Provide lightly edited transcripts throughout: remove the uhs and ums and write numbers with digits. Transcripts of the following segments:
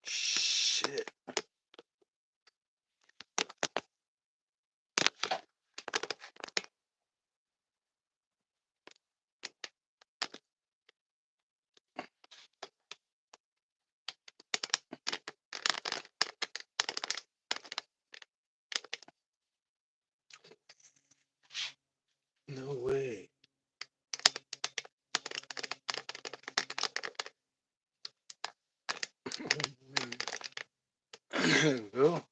Shit. No way. Go.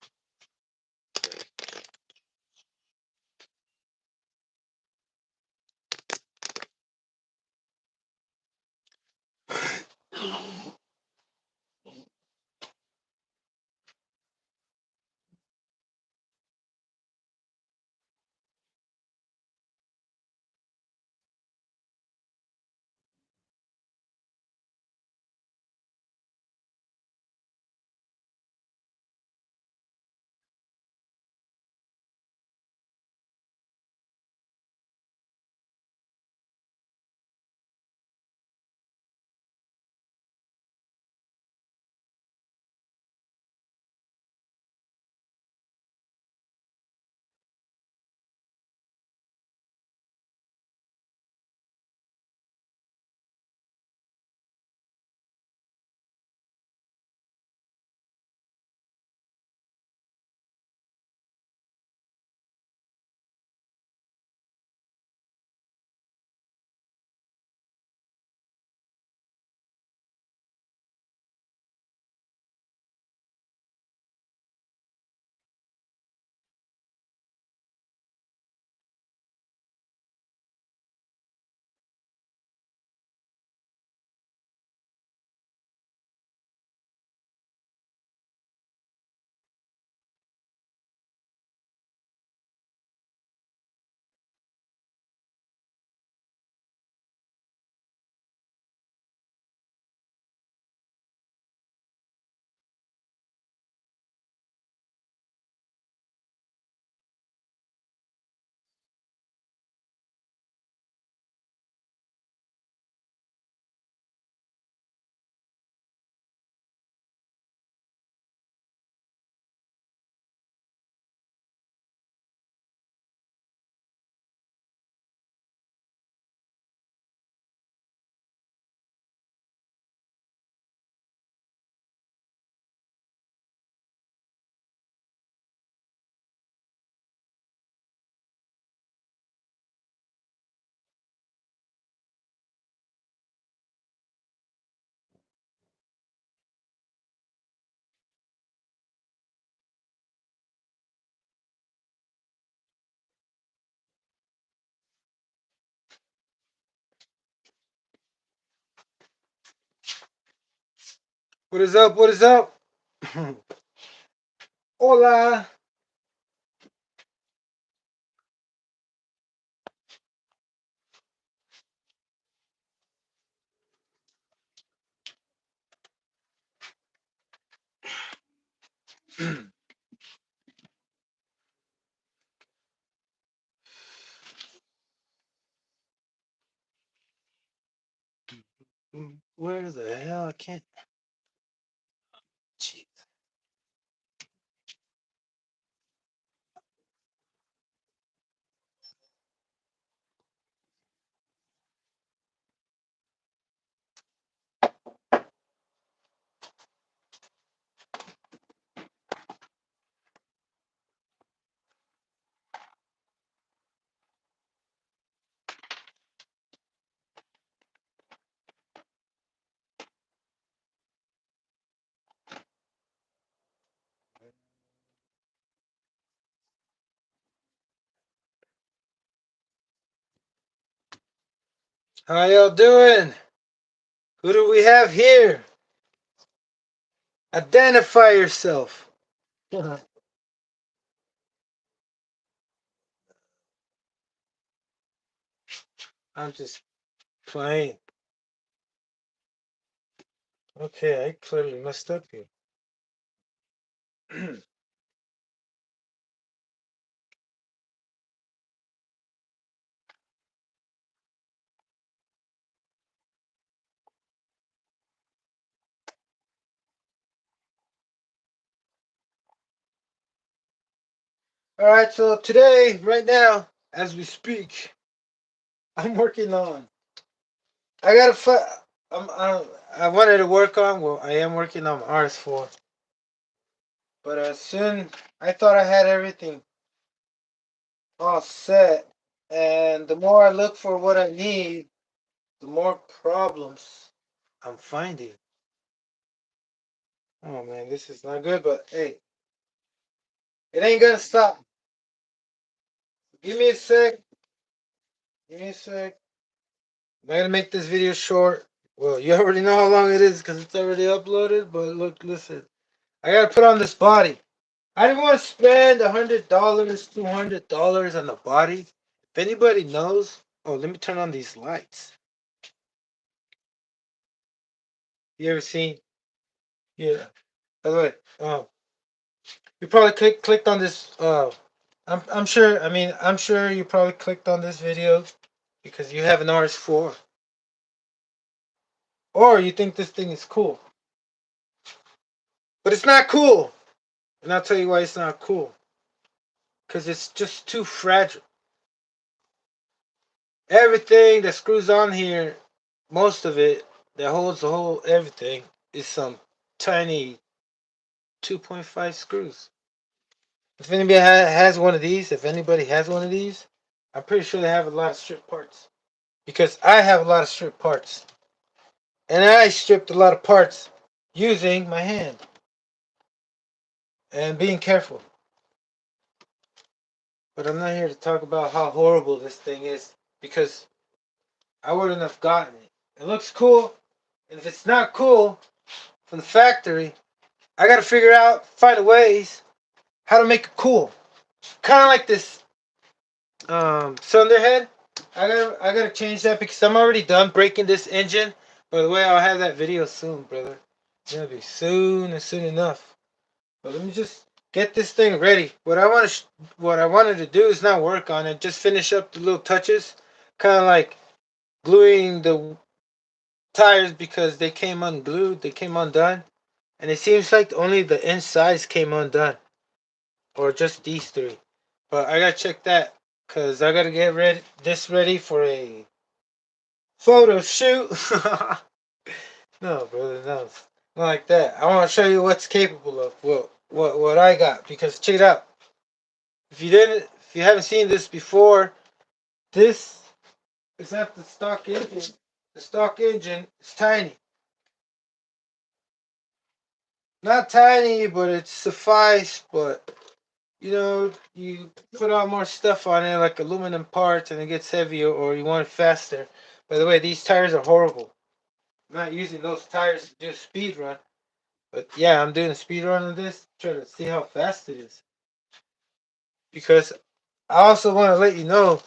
What is up? What is up? Hola. Where the hell? I can't. Jeez. How y'all doing? Who do we have here? Identify yourself. I'm just playing. Okay, I clearly messed up here. Alright, so today, right now, as we speak, I'm working on. I gotta. I wanted to work on. Well, I am working on rs4, but soon I thought I had everything all set, and the more I look for what I need, the more problems I'm finding. Oh man, this is not good, but hey, it ain't gonna stop. Give me a sec. Give me a sec. I'm gonna make this video short. Well, you already know how long it is because it's already uploaded. But look, listen. I gotta put on this body. I didn't want to spend $100, $200 on the body. If anybody knows, oh, let me turn on these lights. You ever seen? Yeah. By the way, you probably clicked on this. I'm sure. I mean, I'm sure you probably clicked on this video because you have an rs4, or you think this thing is cool, but it's not cool. And I'll tell you why it's not cool. Because it's just too fragile. Everything that screws on here, most of it that holds the whole everything, is some tiny 2.5 screws. If anybody has one of these, if anybody has one of these, I'm pretty sure they have a lot of strip parts. Because I have a lot of strip parts. And I stripped a lot of parts using my hand. And being careful. But I'm not here to talk about how horrible this thing is. Because I wouldn't have gotten it. It looks cool. And if it's not cool from the factory, I gotta figure out, find ways how to make it cool. Kind of like this cylinder head. I gotta change that because I'm already done breaking this engine. By the way, I'll have that video soon, brother. It's gonna be soon and soon enough. But let me just get this thing ready. What I wanted to do is not work on it. Just finish up the little touches, kind of like gluing the tires because they came unglued. They came undone. And it seems like only the insides came undone. Or just these three. But I gotta check that. Because I gotta get ready for a photo shoot. No, brother, no. Not like that. I want to show you what's capable of. What I got. Because check it out. If you haven't seen this before, this is not the stock engine. The stock engine is tiny. Not tiny, but it's suffice. But you put on more stuff on it, like aluminum parts, and it gets heavier, or you want it faster. By the way, these tires are horrible. I'm not using those tires to do a speed run. But yeah, I'm doing a speed run on this, trying to see how fast it is. Because I also want to let you know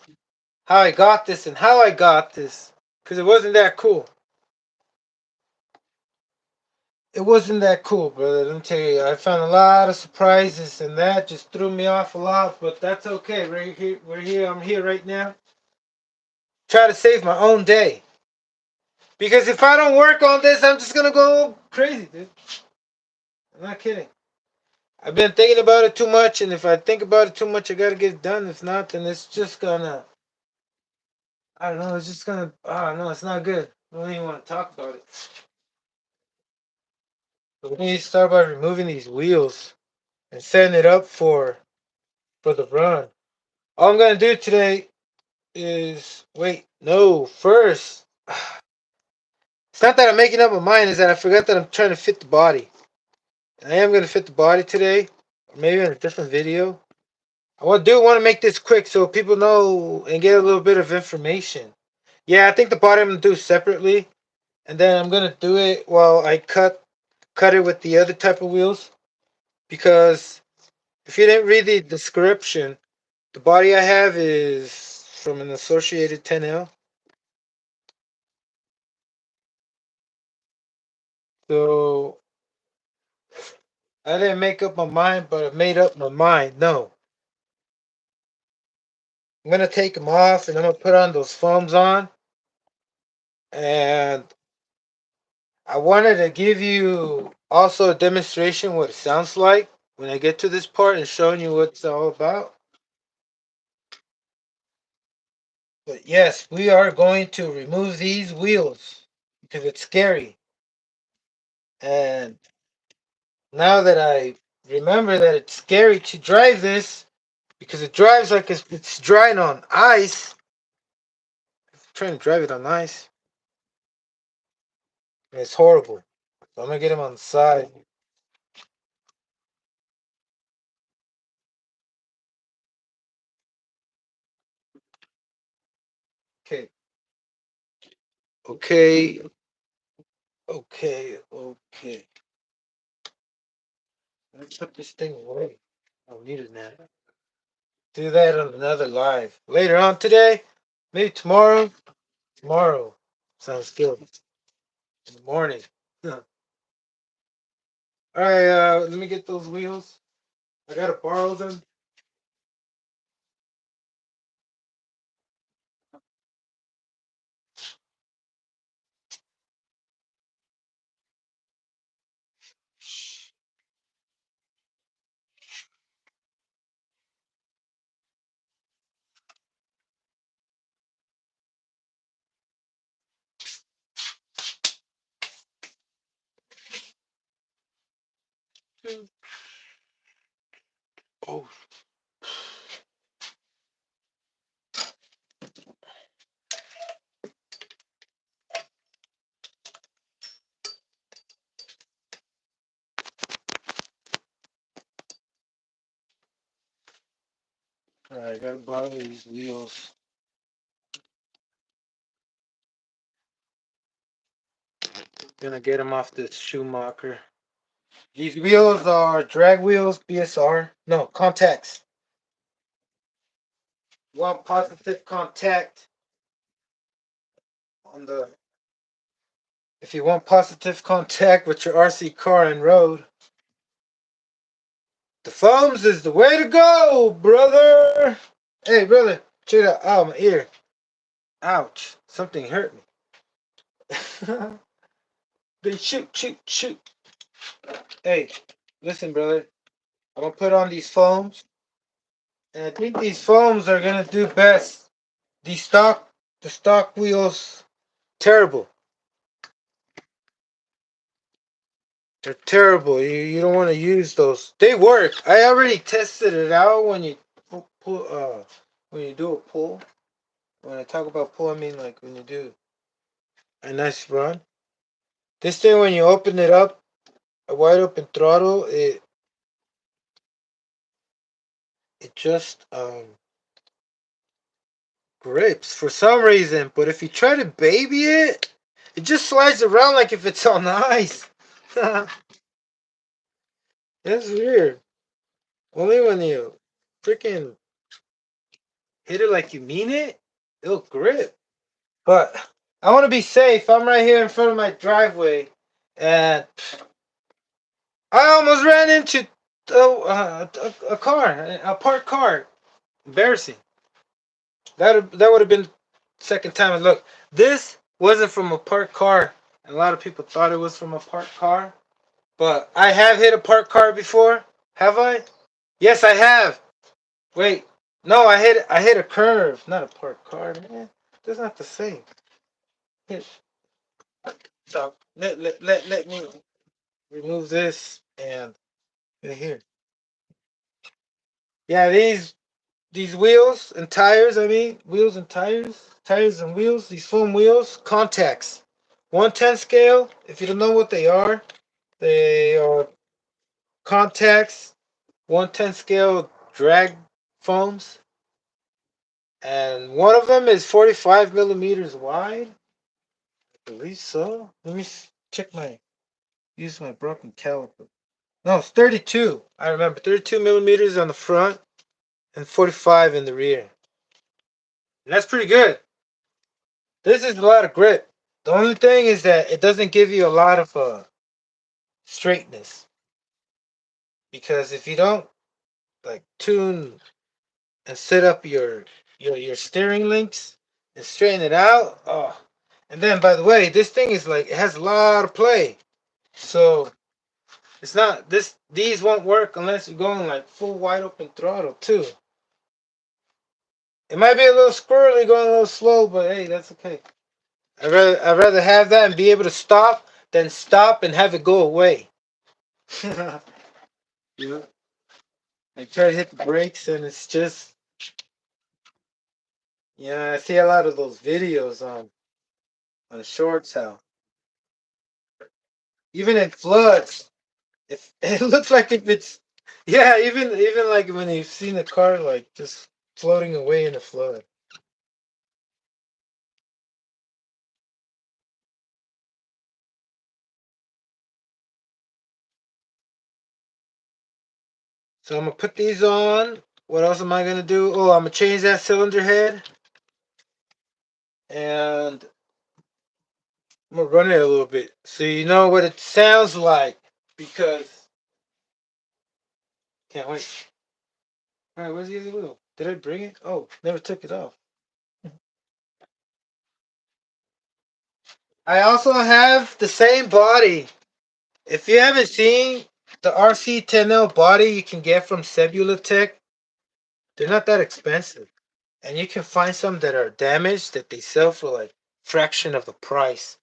how I got this and how I got this. Because it wasn't that cool. It wasn't that cool, brother. Let me tell you, I found a lot of surprises, and that just threw me off a lot. But that's okay. We're here. I'm here right now. Try to save my own day. Because if I don't work on this, I'm just gonna go crazy, dude. I'm not kidding. I've been thinking about it too much, and if I think about it too much, I gotta get it done. If not, then it's just gonna. I don't know. It's just gonna. I don't know. It's not good. I don't even want to talk about it. But we need to start by removing these wheels and setting it up for the run. All I'm gonna do today is wait. No, first. It's not that I'm making up my mind. Is that I forgot that I'm trying to fit the body. I am gonna fit the body today, or maybe in a different video. I want to make this quick so people know and get a little bit of information. Yeah, I think the body I'm gonna do separately, and then I'm gonna do it while I cut it with the other type of wheels. Because if you didn't read the description, the body I have is from an Associated 10L. So I didn't make up my mind, but I made up my mind. No, I'm gonna take them off and I'm gonna put on those foams on. And I wanted to give you also a demonstration what it sounds like when I get to this part and showing you what it's all about. But yes, we are going to remove these wheels because it's scary. And now that I remember that it's scary to drive this because it drives like it's drying on ice. I'm trying to drive it on ice. And it's horrible. So I'm gonna get him on the side. Okay. Okay. Okay. Let's put this thing away. I don't need it now. Do that on another live. Later on today. Maybe tomorrow. Tomorrow. Sounds good. In the morning. Alright, let me get those wheels. I gotta borrow them. Oh, alright, I gotta borrow these wheels. Gonna get them off this Schumacher. These wheels are drag wheels, BSR. No, contacts. Want positive contact on the. If you want positive contact with your RC car and road, the foams is the way to go, brother. Hey, brother, check it out. Ow, my ear. Ouch. Something hurt me. They shoot. Hey, listen, brother. I'm gonna put on these foams, and I think these foams are gonna do best. The stock wheels, terrible. They're terrible. You don't want to use those. They work. I already tested it out when you when you do a pull. When I talk about pull, I mean like when you do a nice run. This thing, when you open it up, a wide open throttle, it just grips for some reason. But if you try to baby it, it just slides around like if it's on ice. That's weird. Only when you freaking hit it like you mean it, it'll grip. But I want to be safe. I'm right here in front of my driveway, and I almost ran into a car, a parked car. Embarrassing. That would have been the second time. And look, this wasn't from a parked car. And a lot of people thought it was from a parked car. But I have hit a parked car before. Have I? Yes, I have. Wait. No, I hit a curve, not a parked car, man. That's not the same. Hit. So let me remove this and here. Yeah, these wheels and tires, I mean, wheels and tires and wheels, these foam wheels, contacts. 110 scale, if you don't know what they are contacts, 110 scale drag foams. And one of them is 45 millimeters wide. I believe so. Let me check use my broken caliper. No, it's 32. I remember 32 millimeters on the front and 45 in the rear. And that's pretty good. This is a lot of grip. The only thing is that it doesn't give you a lot of straightness. Because if you don't like tune and set up your steering links and straighten it out, oh. And then by the way, this thing is like it has a lot of play. So it's not these won't work unless you're going like full wide open throttle too. It might be a little squirrely, going a little slow, but hey, that's okay. I'd rather have that and be able to stop than stop and have it go away. You know, I try to hit the brakes and it's just, I see a lot of those videos on shorts how even in floods, if it looks like if it's, yeah, even like when you've seen a car like just floating away in a flood. So I'm gonna put these on. What else am I gonna do? Oh, I'm gonna change that cylinder head and I'm gonna run it a little bit so you know what it sounds like because can't wait. All right, where's the other wheel? Did I bring it? Oh, never took it off. I also have the same body. If you haven't seen the RC10L body you can get from Tech, they're not that expensive. And you can find some that are damaged that they sell for like fraction of the price,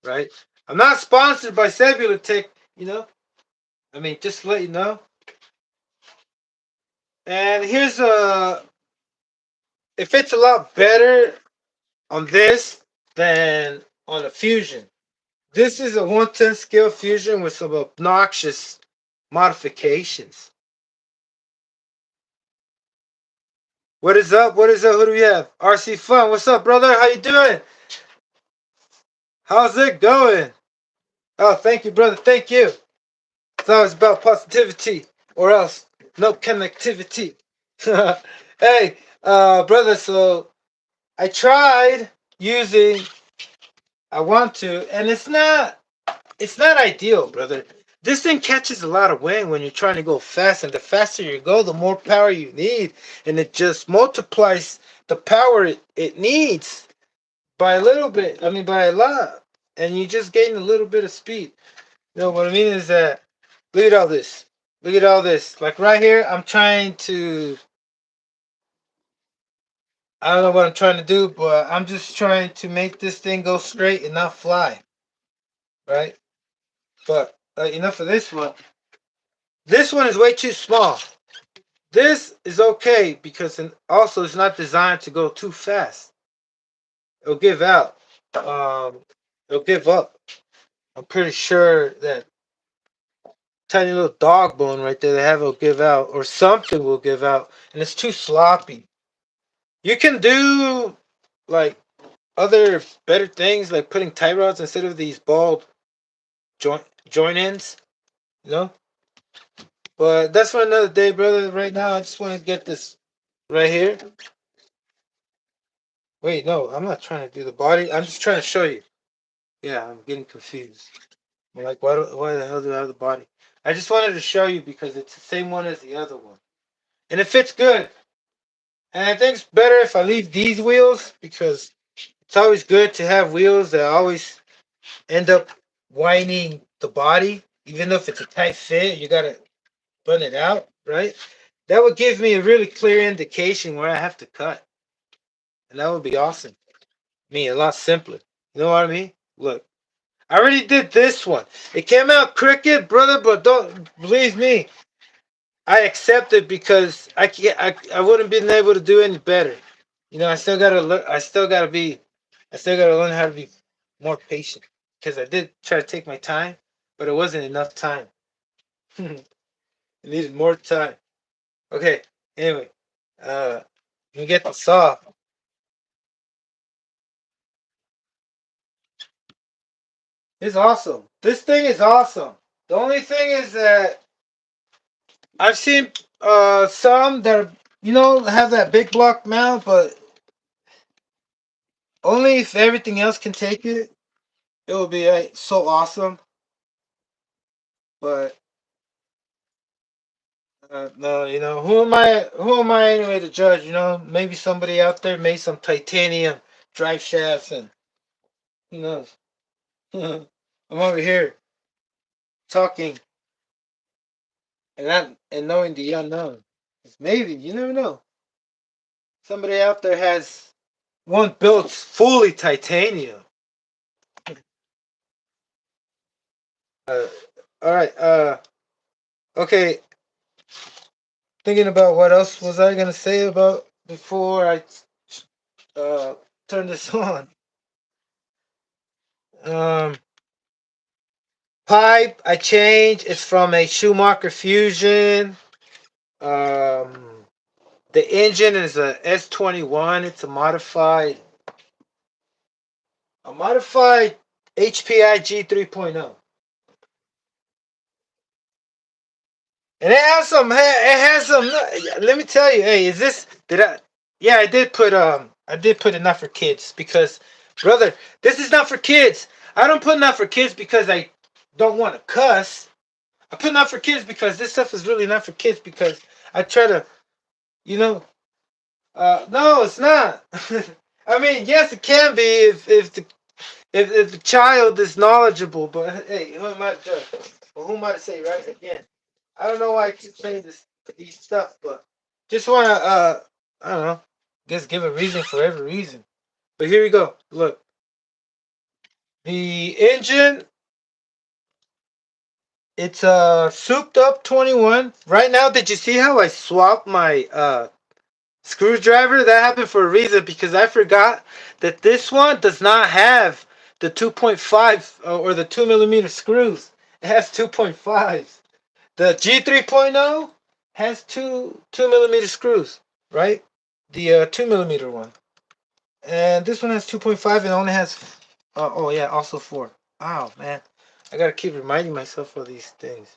right? I'm not sponsored by Tech, you know? I mean, just to let you know. And here's it fits a lot better on this than on a Fusion. This is a 110 scale Fusion with some obnoxious modifications. What is up? What is up? Who do we have? RC Fun. What's up, brother? How you doing? How's it going? Oh, thank you, brother. Thank you. It's always about positivity or else no connectivity. Hey, brother, so I tried using I want to, and it's not ideal, brother. This thing catches a lot of wind when you're trying to go fast, and the faster you go, the more power you need, and it just multiplies the power it needs by a little bit. I mean, by a lot, and you just gain a little bit of speed. You know what I mean is that look at all this. Look at all this. Like right here, I'm trying to. I don't know what I'm trying to do, but I'm just trying to make this thing go straight and not fly, right? But enough of this one. This one is way too small. This is okay because also it's not designed to go too fast. It'll give out. Um, it'll give up. I'm pretty sure that tiny little dog bone right there they have will give out, or something will give out, and it's too sloppy. You can do like other better things, like putting tie rods instead of these bald joint ends, you know. But that's for another day, brother. Right now, I just want to get this right here. Wait, no, I'm not trying to do the body. I'm just trying to show you. Yeah, I'm getting confused. I'm like, why the hell do I have the body? I just wanted to show you because it's the same one as the other one. And it fits good. And I think it's better if I leave these wheels because it's always good to have wheels that always end up winding the body. Even though if it's a tight fit, you got to button it out, right? That would give me a really clear indication where I have to cut. And that would be awesome. I mean, a lot simpler. You know what I mean? Look, I already did this one. It came out crooked, brother, but don't believe me. I accept it because I can't. I wouldn't been able to do any better. You know, I still gotta learn. I still gotta be. I still gotta learn how to be more patient because I did try to take my time, but it wasn't enough time. It needed more time. Okay. Anyway, uh, you get the saw. It's awesome. This thing is awesome. The only thing is that I've seen some that are, have that big block mount, but only if everything else can take it, it will be so awesome. But no, who am I? Who am I anyway to judge? Maybe somebody out there made some titanium drive shafts, and who knows? I'm over here talking and knowing the unknown. Maybe you never know. somebody out there has one built fully titanium. Uh, all right. Okay. Thinking about what else was I gonna say about before I uh turn this on. Um, Pipe I changed. It's from a Schumacher Fusion. Um, the engine is a S21. It's a modified HPI G3.0. And it has some. It has some. Let me tell you. Hey, is this? Did I? Yeah, I did put. I did put enough for kids because, brother, this is not for kids. I don't put enough for kids because I don't want to cuss. I put enough for kids because this stuff is really not for kids because I try to, you know. No, it's not. I mean, yes, it can be if the child is knowledgeable. But hey, who am I to judge? Well, who am I to say, right? Again. I don't know why I keep saying these stuff, but just wanna I don't know, just give a reason for every reason. But here we go. Look, the engine, it's a souped up 21. Right now, did you see how I swapped my screwdriver? That happened for a reason because I forgot that this one does not have the 2.5 or the 2 millimeter screws. It has 2.5s. The G3.0 has two millimeter screws, right? The 2 millimeter one, and this one has 2.5 and only has oh yeah, also 4. Oh man, I gotta keep reminding myself of these things.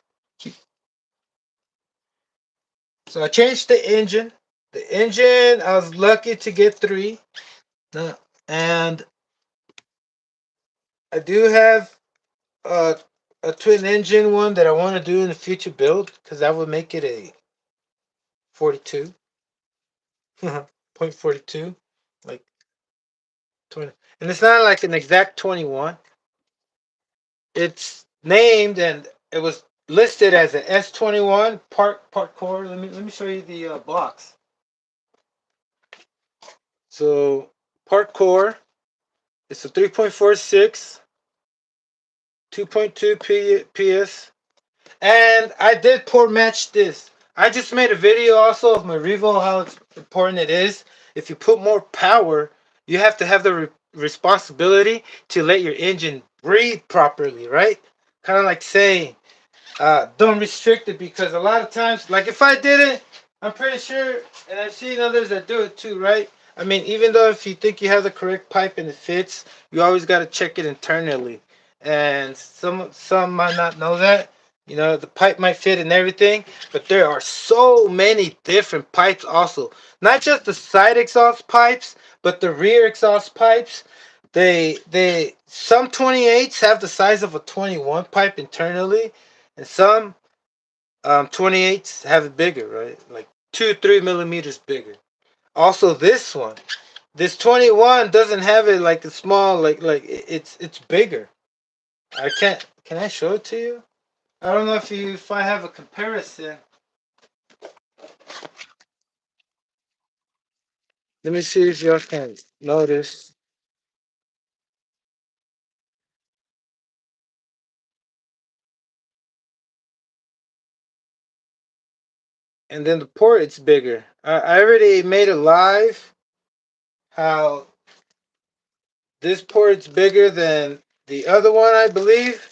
So I changed the engine. The engine, I was lucky to get 3, and I do have a twin engine one that I want to do in the future build because that would make it a 42. Point 42, like 20, and it's not like an exact 21. It's named and it was listed as an S21 part core. Let me show you the box. So part core, it's a 3.46, 2.2 PS, and I did port match this. I just made a video also of my Revo, how important it is. If you put more power, you have to have the responsibility to let your engine breathe properly, right? Kind of like saying, don't restrict it, because a lot of times, like if I did it, I'm pretty sure, and I've seen others that do it too, right? I mean, even though if you think you have the correct pipe and it fits, you always got to check it internally. And some might not know that. You know, the pipe might fit and everything, but there are so many different pipes also. Not just the side exhaust pipes, but the rear exhaust pipes. They some 28s have the size of a 21 pipe internally, and some 28s have it bigger, right? Like 2-3 millimeters bigger. Also, this 21 doesn't have it like the small, it's bigger. I can't. Can I show it to you? I don't know if I have a comparison. Let me see if y'all can notice. And then the port, it's bigger. I already made it live. How this port's bigger than the other one, I believe,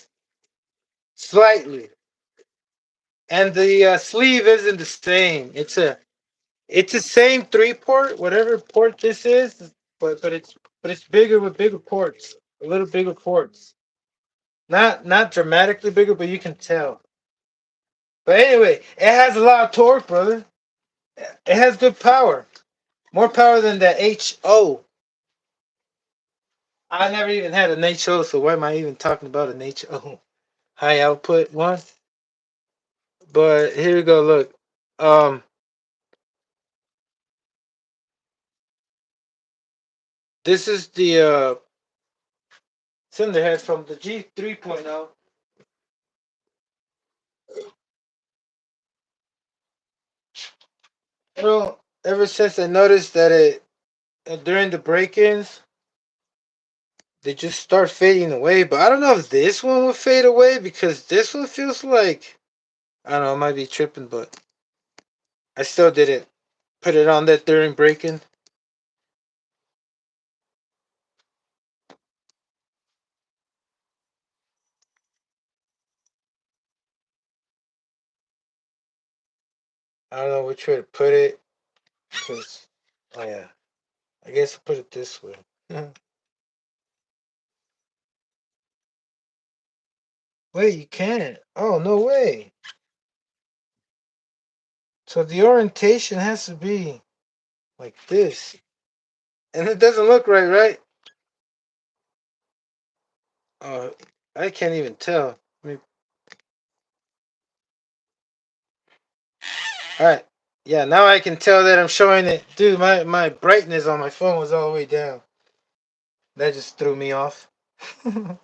slightly. And the sleeve isn't the same. It's the same 3 port, whatever port this is, but it's bigger with bigger ports, a little bigger ports. Not dramatically bigger, but you can tell. But anyway, it has a lot of torque, brother. It has good power, more power than the HO. I never even had an HO, so why am I even talking about an HO? High output one. But here we go. Look, um, this is the cylinder head from the G3.0. ever since I noticed that it during the break-ins they just start fading away. But I don't know if this one will fade away because this one feels like, I don't know, I might be tripping, but I still didn't put it on that during break-in. I don't know which way to put it because, oh yeah, I guess I'll put it this way. Wait, you can't. Oh, no way. So the orientation has to be like this. And it doesn't look right, right? Oh, I can't even tell. Alright. Yeah, now I can tell that I'm showing it. Dude, my brightness on my phone was all the way down. That just threw me off. I'm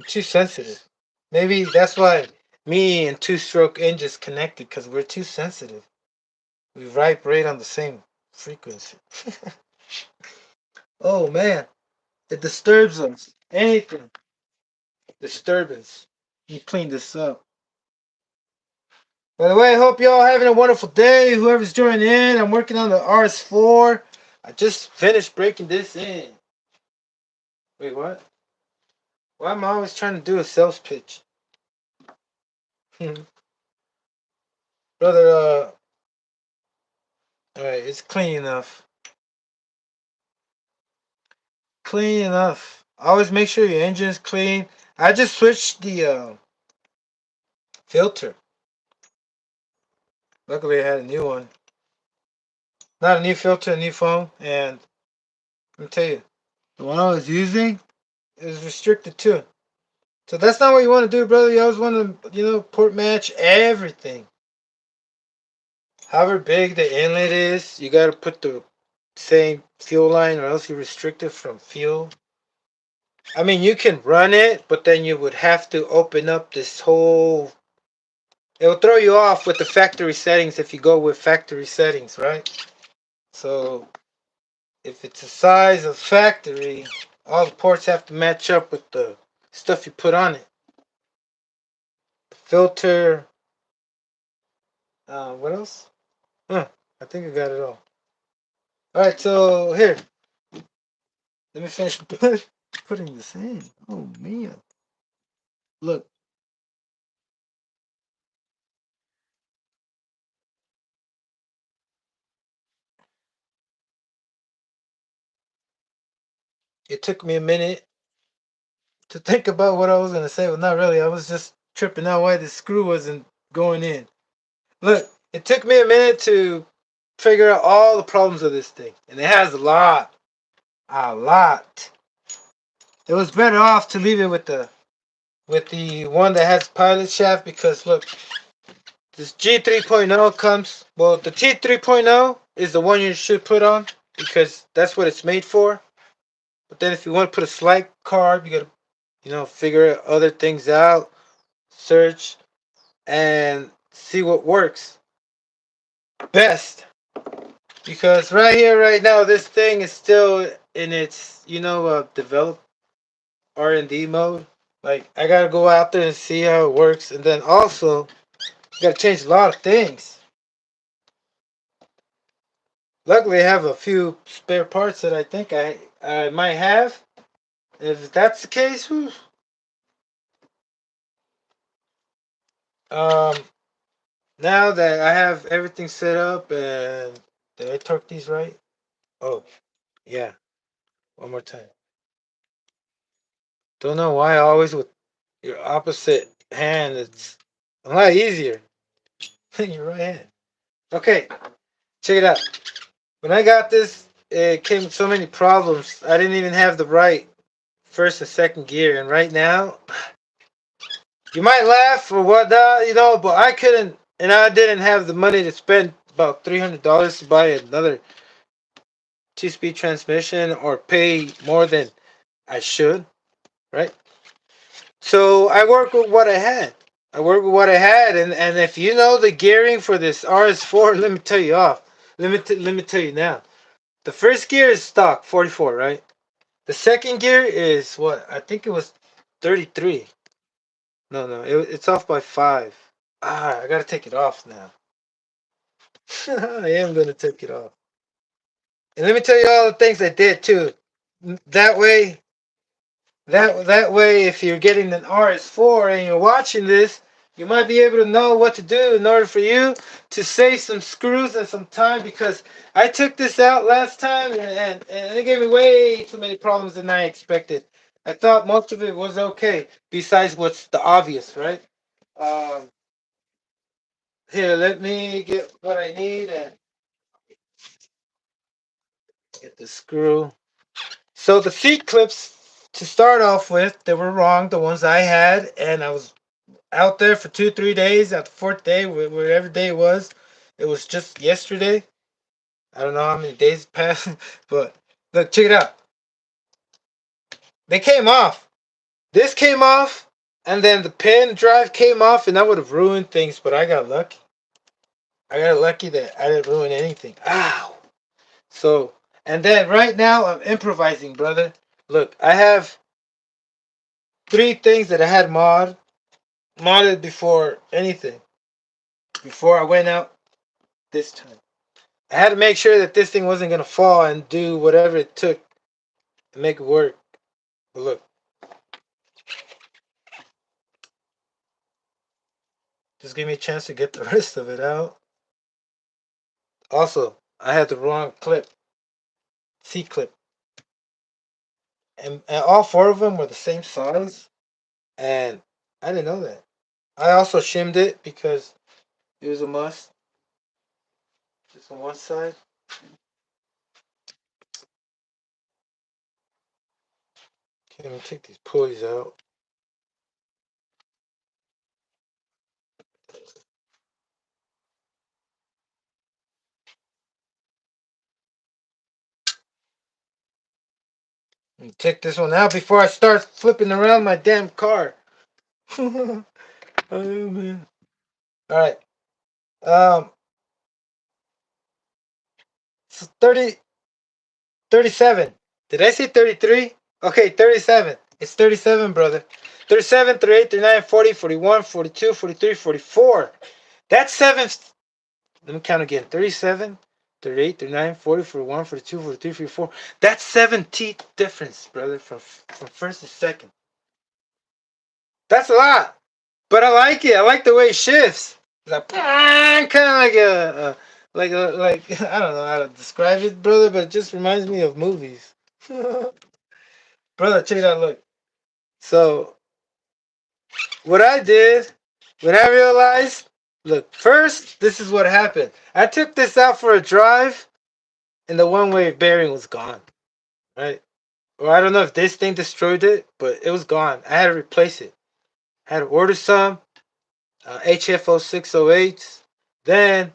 too sensitive. Maybe that's why me and two-stroke engines connected, because we're too sensitive. We vibrate on the same frequency. Oh man, it disturbs us. Anything. Disturbance. You clean this up. By the way, I hope y'all having a wonderful day. Whoever's joining in, I'm working on the rs4. I just finished breaking this in. Wait, what? Why am I always trying to do a sales pitch? Brother, alright, it's clean enough. Clean enough. Always make sure your engine's clean. I just switched the filter. Luckily, I had a new one. Not a new filter, a new phone. And let me tell you, the one I was using is restricted too. So that's not what you want to do, brother. You always want to, port match everything. However big the inlet is, you got to put the same fuel line or else you're restricted from fuel. I mean, you can run it, but then you would have to open up this whole... It will throw you off with the factory settings if you go with factory settings, right? So if it's the size of factory, all the ports have to match up with the stuff you put on it. Filter. What else? I think I got it all. Alright, so here. Let me finish putting this in. Oh, man. Look. It took me a minute to think about what I was going to say. Well, not really. I was just tripping out why the screw wasn't going in. Look, it took me a minute to figure out all the problems of this thing. And it has a lot. A lot. It was better off to leave it with the one that has pilot shaft because look, this G3.0 comes, well, the T3.0 is the one you should put on because that's what it's made for. But then if you want to put a slide carb, you gotta, figure other things out, search, and see what works best. Because right here, right now, this thing is still in its, develop R&D mode. Like, I gotta go out there and see how it works. And then also, you gotta change a lot of things. Luckily, I have a few spare parts that I think I might have. If that's the case, um, now that I have everything set up and did I torque these right? Oh, yeah. One more time. Don't know why always with your opposite hand it's a lot easier than your right hand. Okay, check it out. When I got this, it came with so many problems. I didn't even have the right first and second gear, and right now, you might laugh or whatnot, but I couldn't, and I didn't have the money to spend about $300 to buy another two-speed transmission or pay more than I should, right? So I worked with what I had. And if you know the gearing for this RS4, let me tell you off. let me tell you now. The first gear is stock 44, right? The second gear is what? I think it was 33. No, no, it's off by 5. I gotta take it off now. I am gonna take it off. And let me tell you all the things I did too. That way, that way, if you're getting an RS4 and you're watching this, you might be able to know what to do in order for you to save some screws and some time, because I took this out last time and it gave me way too many problems than I expected. I thought most of it was okay, besides what's the obvious, right? Um, Here, let me get what I need and get the screw. So the seat clips, to start off with, they were wrong, the ones I had, and I was out there for 2 3 days. At the fourth day, whatever day it was just yesterday. I don't know how many days passed, but look, check it out. They came off. This came off, and then the pen drive came off, and that would have ruined things. But I got lucky. I got lucky that I didn't ruin anything. Ow! So, and then right now I'm improvising, brother. Look, I have 3 things that I had modded before anything. Before I went out this time, I had to make sure that this thing wasn't gonna fall and do whatever it took to make it work. But look, just give me a chance to get the rest of it out. Also, I had the wrong clip, C clip, and all 4 of them were the same size, and I didn't know that. I also shimmed it because it was a must. Just on one side. Okay, let me take these pulleys out. And take this one out before I start flipping around my damn car. Oh man. Alright. Um 30 37. Did I say 33? Okay, 37. It's 37, brother. 37, 38, 39, 40, 41, 42, 43, 44. That's 7. Let me count again. 37, 38, 39, 40, 41, 42, 43, 44. That's 7 teeth difference, brother, from first to second. That's a lot. But I like it. I like the way it shifts. It's like, kind of like I don't know how to describe it, brother, but it just reminds me of movies. Brother, check it out. Look. So what I did when I realized, look, first this is what happened. I took this out for a drive, and the one-way bearing was gone. Right? Or I don't know if this thing destroyed it, but it was gone. I had to replace it. I had to order some HFO 608s. Then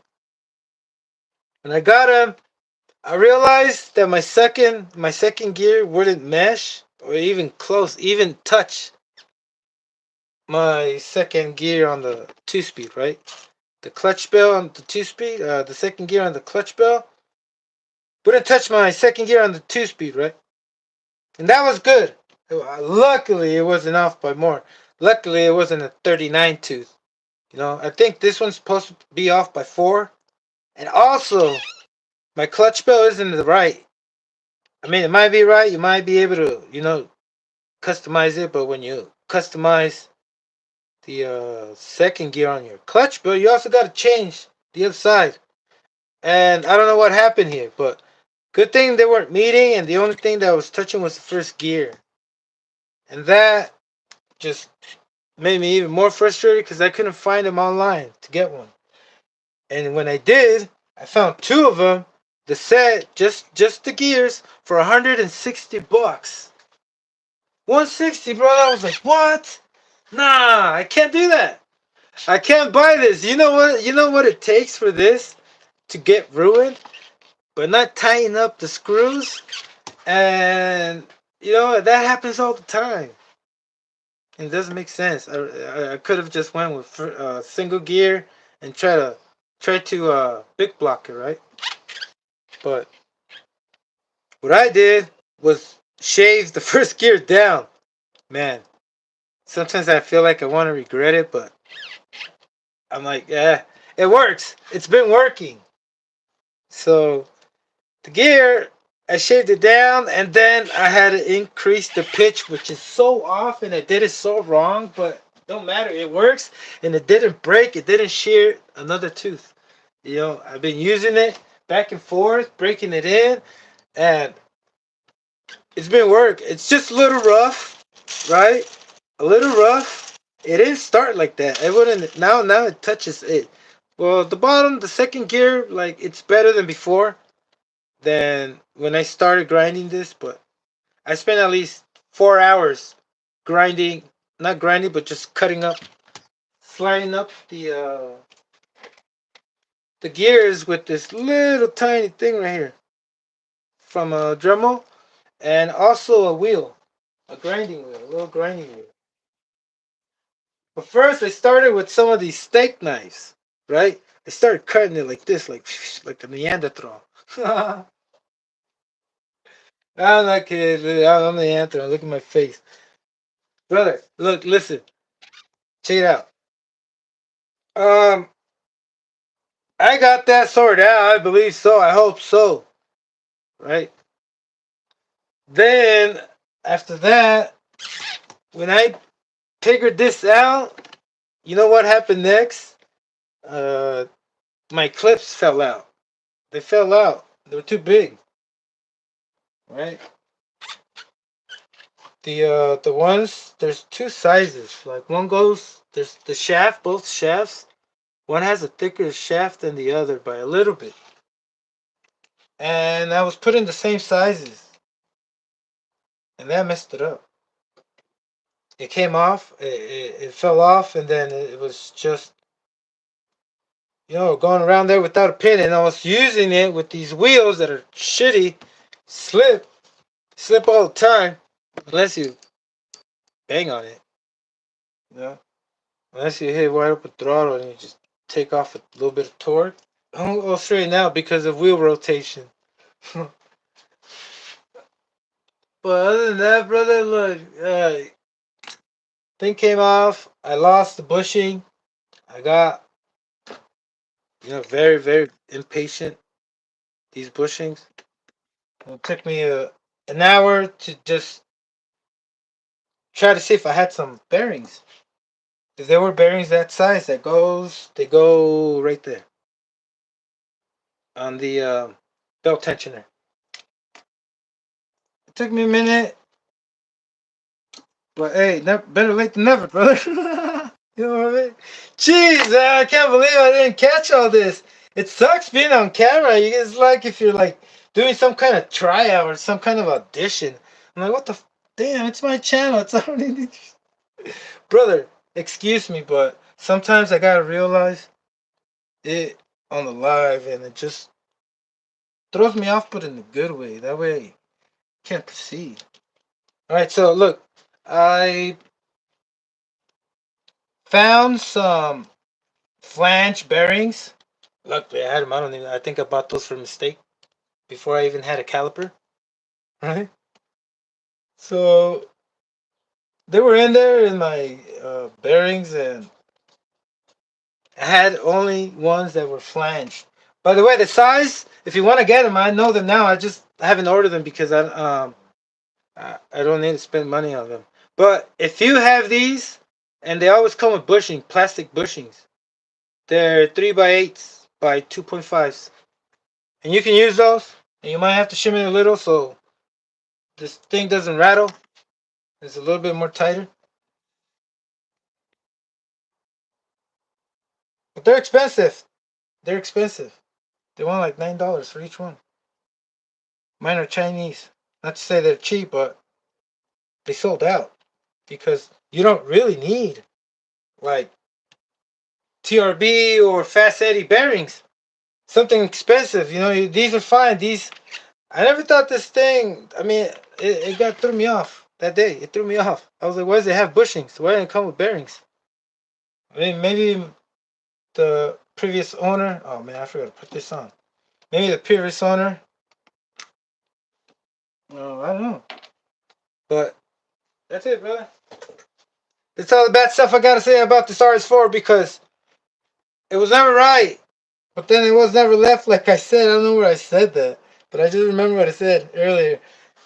when I got them, I realized that my second gear wouldn't mesh or even even touch my second gear on the 2-speed, right? The clutch bell on the 2-speed, the second gear on the clutch bell wouldn't touch my second gear on the 2-speed, right? And that was good. Luckily, it wasn't off by more. Luckily, it wasn't a 39 tooth. I think this one's supposed to be off by 4. And also, my clutch bell isn't the right. I mean, it might be right. You might be able to, customize it. But when you customize the second gear on your clutch bell, you also got to change the other side. And I don't know what happened here, but good thing they weren't meeting, and the only thing that was touching was the first gear. And that just made me even more frustrated because I couldn't find them online to get one. And when I did, I found 2 of them, the set, just the gears, for $160. 160, bro. I was like, what? Nah, I can't do that. I can't buy this. You know what? You know what it takes for this to get ruined, but not tying up the screws. And that happens all the time. It doesn't make sense. I could have just went with single gear and try to big block it, right? But what I did was shave the first gear down. Man, sometimes I feel like I want to regret it, but I'm like, yeah, it works. It's been working. So the gear, I shaved it down, and then I had to increase the pitch, which is so off, and I did it so wrong, but don't matter. It works, and it didn't break. It didn't shear another tooth. You know, I've been using it back and forth, breaking it in, and it's been work. It's just a little rough, right? A little rough. It didn't start like that. It wouldn't. Now it touches it. Well, the bottom, the second gear, like it's better than before, than when I started grinding this. But I spent at least 4 hours grinding, not grinding, but just cutting up, sliding up the gears with this little tiny thing right here from a Dremel, and also a wheel, a grinding wheel, a little grinding wheel. But first, I started with some of these steak knives, right? I started cutting it like this, like a Neanderthal. I'm not kidding. I'm the Neanderthal. Look at my face, brother. Look, listen, check it out. I got that sorted out. I believe so. I hope so. Right. Then after that, when I figured this out, you know what happened next? My clips fell out. They fell out. They were too big. Right. The ones, there's two sizes. Like one goes, there's the shaft, both shafts. One has a thicker shaft than the other by a little bit. And I was putting the same sizes, and that messed it up. It came off, it fell off, and then it was just, you know, going around there without a pin. And I was using it with these wheels that are shitty, slip all the time, unless you bang on it, you know, unless you hit wide open throttle and you just take off a little bit of torque. I don't go straight now because of wheel rotation. But other than that, brother, look, thing came off. I lost the bushing. I got, you know, very, very impatient. These bushings. It took me an hour to just try to see if I had some bearings. If there were bearings that size, they go right there on the belt tensioner. It took me a minute, but hey, better late than never, brother. You know what I mean? Jeez, I can't believe I didn't catch all this. It sucks being on camera. It's like if you're like doing some kind of tryout or some kind of audition. I'm like, what the damn? It's my channel. It's already brother. Excuse me, but sometimes I gotta realize it on the live, and it just throws me off, but in a good way. That way, I can't proceed. All right, so look, I found some flange bearings. Luckily, I had them. I think I bought those for mistake before I even had a caliper. Right? So they were in there in my bearings, and I had only ones that were flanged. By the way, the size, if you want to get them, I know them now. I haven't ordered them because I don't need to spend money on them. But if you have these, and they always come with bushing, plastic bushings. They're 3x8s by 2.5s. And you can use those. And you might have to shim it a little so this thing doesn't rattle. It's a little bit more tighter. But they're expensive. They're expensive. They want like $9 for each one. Mine are Chinese. Not to say they're cheap, but they sold out. Because you don't really need like TRB or Fast Eddie bearings. Something expensive, you know. These are fine. I never thought this thing. I mean, it threw me off that day. It threw me off. I was like, why does it have bushings? Why didn't it come with bearings? I mean, maybe the previous owner. Oh man, I forgot to put this on. Maybe the previous owner No, I don't know. But that's it, brother. That's all the bad stuff I gotta say about this RS4 because it was never right. But then it was never left, like I said. I don't know where I said that. But I just remember what I said earlier.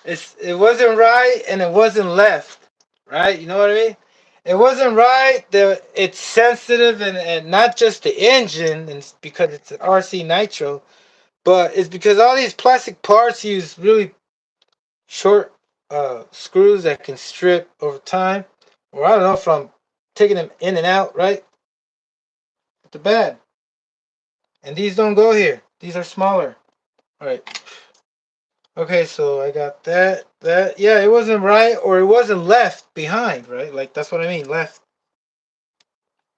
It wasn't right and it wasn't left. Right? You know what I mean? It wasn't right. It's sensitive and not just the engine and it's because it's an RC Nitro, but it's because all these plastic parts use really short screws that can strip over time. Or I don't know from taking them in and out, right? But the bad. And these don't go here. These are smaller. All right. Okay, so I got that. Yeah, it wasn't right or it wasn't left behind, right? Like that's what I mean, left.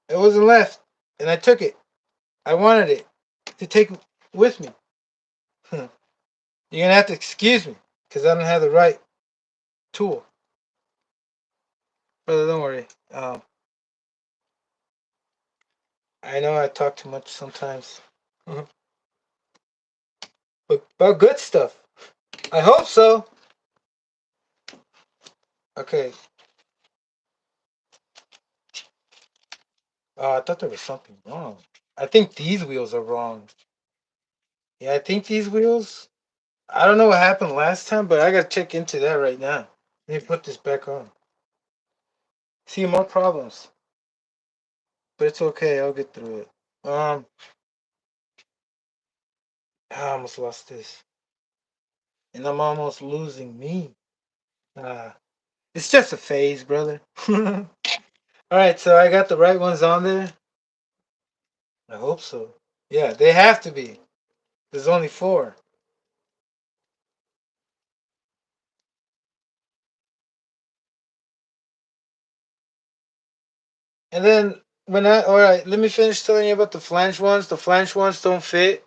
It wasn't left, and I took it. I wanted it to take with me. You're gonna have to excuse me because I don't have the right tool. Brother, don't worry. I know I talk too much sometimes, but about good stuff. I hope so. Okay. I thought there was something wrong. I think these wheels are wrong. Yeah, I think these wheels. I don't know what happened last time, but I gotta check into that right now. Let me put this back on. See more problems, but it's okay. I'll get through it. I almost lost this, and I'm almost losing me. It's just a phase, brother. All right, so I got the right ones on there. I hope so. Yeah, they have to be. There's only 4. And then all right, let me finish telling you about the flange ones. The flange ones don't fit.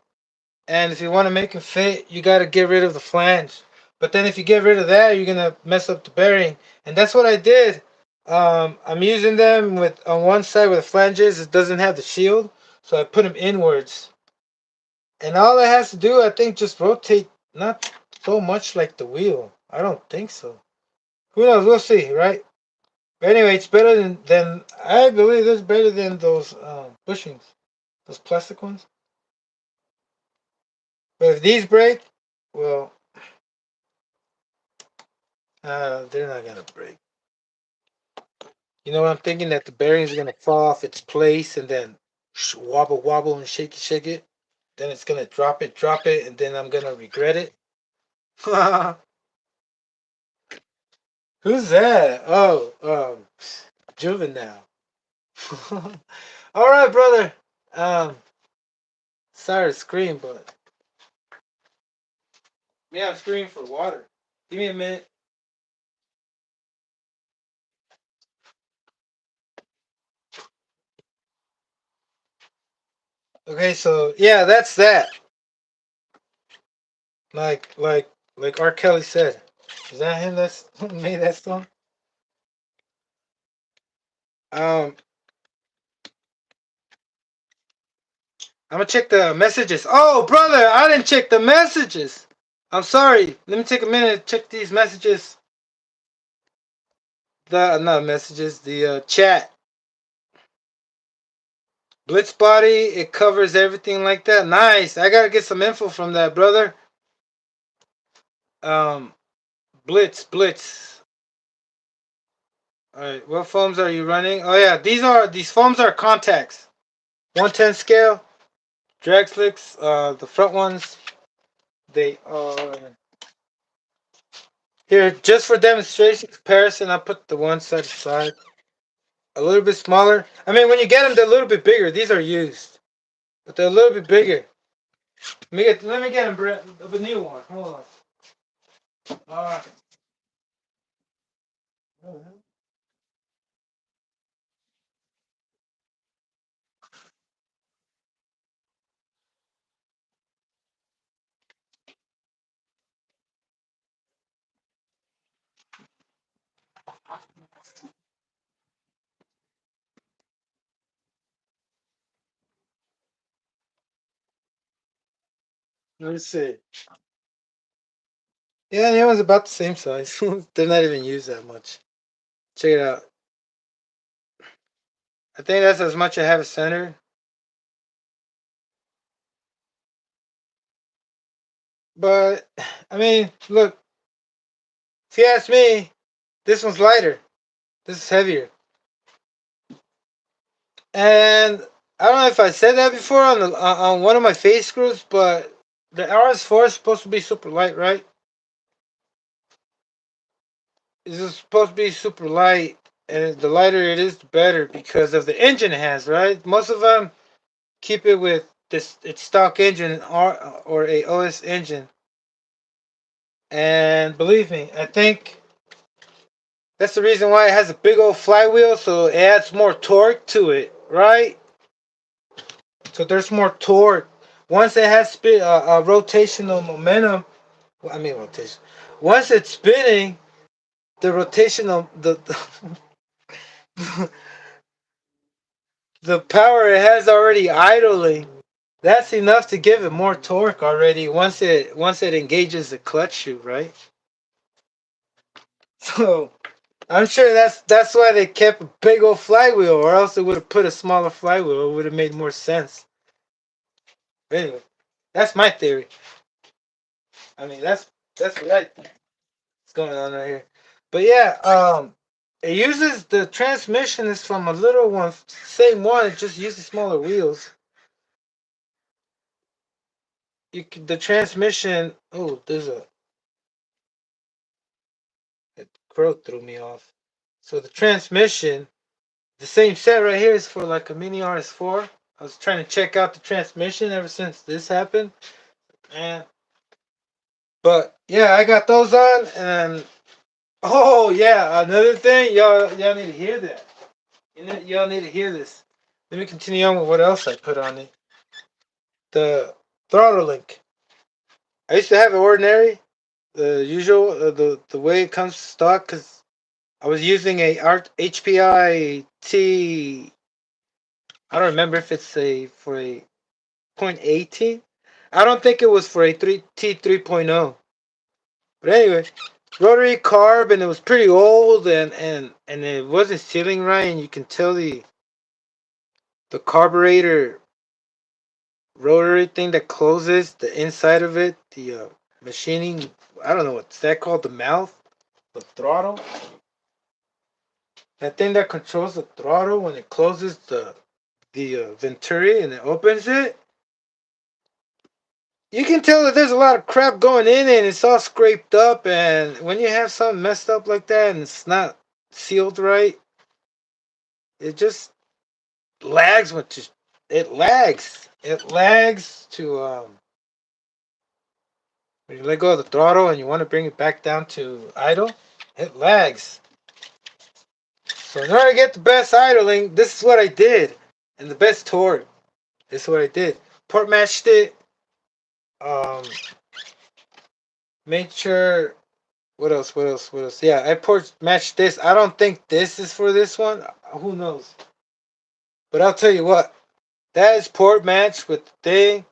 And if you want to make it fit, you got to get rid of the flange. But then if you get rid of that, you're going to mess up the bearing. And that's what I did. I'm using them with on one side where the flanges, it doesn't have the shield. So I put them inwards. And all it has to do, I think, just rotate, not so much like the wheel. I don't think so. Who knows? We'll see, right? But anyway, it's better than I believe it's better than those bushings, those plastic ones. But if these break, well, they're not gonna break. You know what I'm thinking? That the bearing's gonna fall off its place and then wobble, wobble, and shake it. Then it's gonna drop it, and then I'm gonna regret it. Who's that? Oh, Juvenile. All right, brother. Um, sorry to scream, but yeah, I'm screaming for water. Give me a minute. Okay, so yeah, that's that. Like, like, like R. Kelly said. Is that him that's made that song? Um, I'm gonna check the messages. Oh, brother, I didn't check the messages. I'm sorry. Let me take a minute to check these messages. The not messages. The chat. Blitz body. It covers everything like that. Nice. I gotta get some info from that, brother. Um, Blitz. All right. What foams are you running? Oh yeah, these foams are contacts. 110 scale. Drag slicks. The front ones. They are here just for demonstration comparison. I put the one side aside. A little bit smaller. I mean, when you get them, they're a little bit bigger. These are used, but they're a little bit bigger. Let me get them, Brett. A new one. Hold on. All right. Let me see. Yeah, the other one's about the same size. They're not even used that much. Check it out. I think that's as much I have it centered. But I mean, look, if you ask me, this one's lighter. This is heavier. And I don't know if I said that before on one of my face screws, but the rs4 is supposed to be super light, right? It's supposed to be super light, and the lighter it is, the better because of the engine it has, right? Most of them keep it with this its stock engine or a OS engine, and believe me, I think that's the reason why it has a big old flywheel, so it adds more torque to it, right? So there's more torque. Once it has rotational momentum, well, I mean rotation. Once it's spinning, the rotational the power it has already idling. That's enough to give it more torque already. Once it engages the clutch shoe, right? So I'm sure that's why they kept a big old flywheel, or else they would have put a smaller flywheel. It would have made more sense. But anyway, that's my theory. I mean, that's what I think is going on right here. But yeah, it uses the transmission is from a little one, same one. It just uses smaller wheels. The transmission. Oh, a crow threw me off. So the transmission, the same set right here is for like a mini RS4. I was trying to check out the transmission ever since this happened, and but yeah, I got those on, and oh yeah, another thing, y'all need to hear that. Y'all need to hear this. Let me continue on with what else I put on it. The throttle link. I used to have it ordinary, the usual, the way it comes stock, because I was using a HPI T. I don't remember if it's a for a .18. I don't think it was for a T 3.0. But anyway, rotary carb, and it was pretty old, and it wasn't sealing right, and you can tell the carburetor rotary thing that closes the inside of it, the machining. I don't know what's that called. The mouth, the throttle. That thing that controls the throttle when it closes the venturi and it opens it. You can tell that there's a lot of crap going in it, and it's all scraped up. And when you have something messed up like that and it's not sealed right, it just lags. It lags. It lags to when you let go of the throttle and you want to bring it back down to idle, it lags. So in order to get the best idling, this is what I did, and the best torque. This is what I did. Port matched it. Um, Made sure. What else? What else? What else? Yeah, I port matched this. I don't think this is for this one. Who knows? But I'll tell you what. That is port matched with the thing.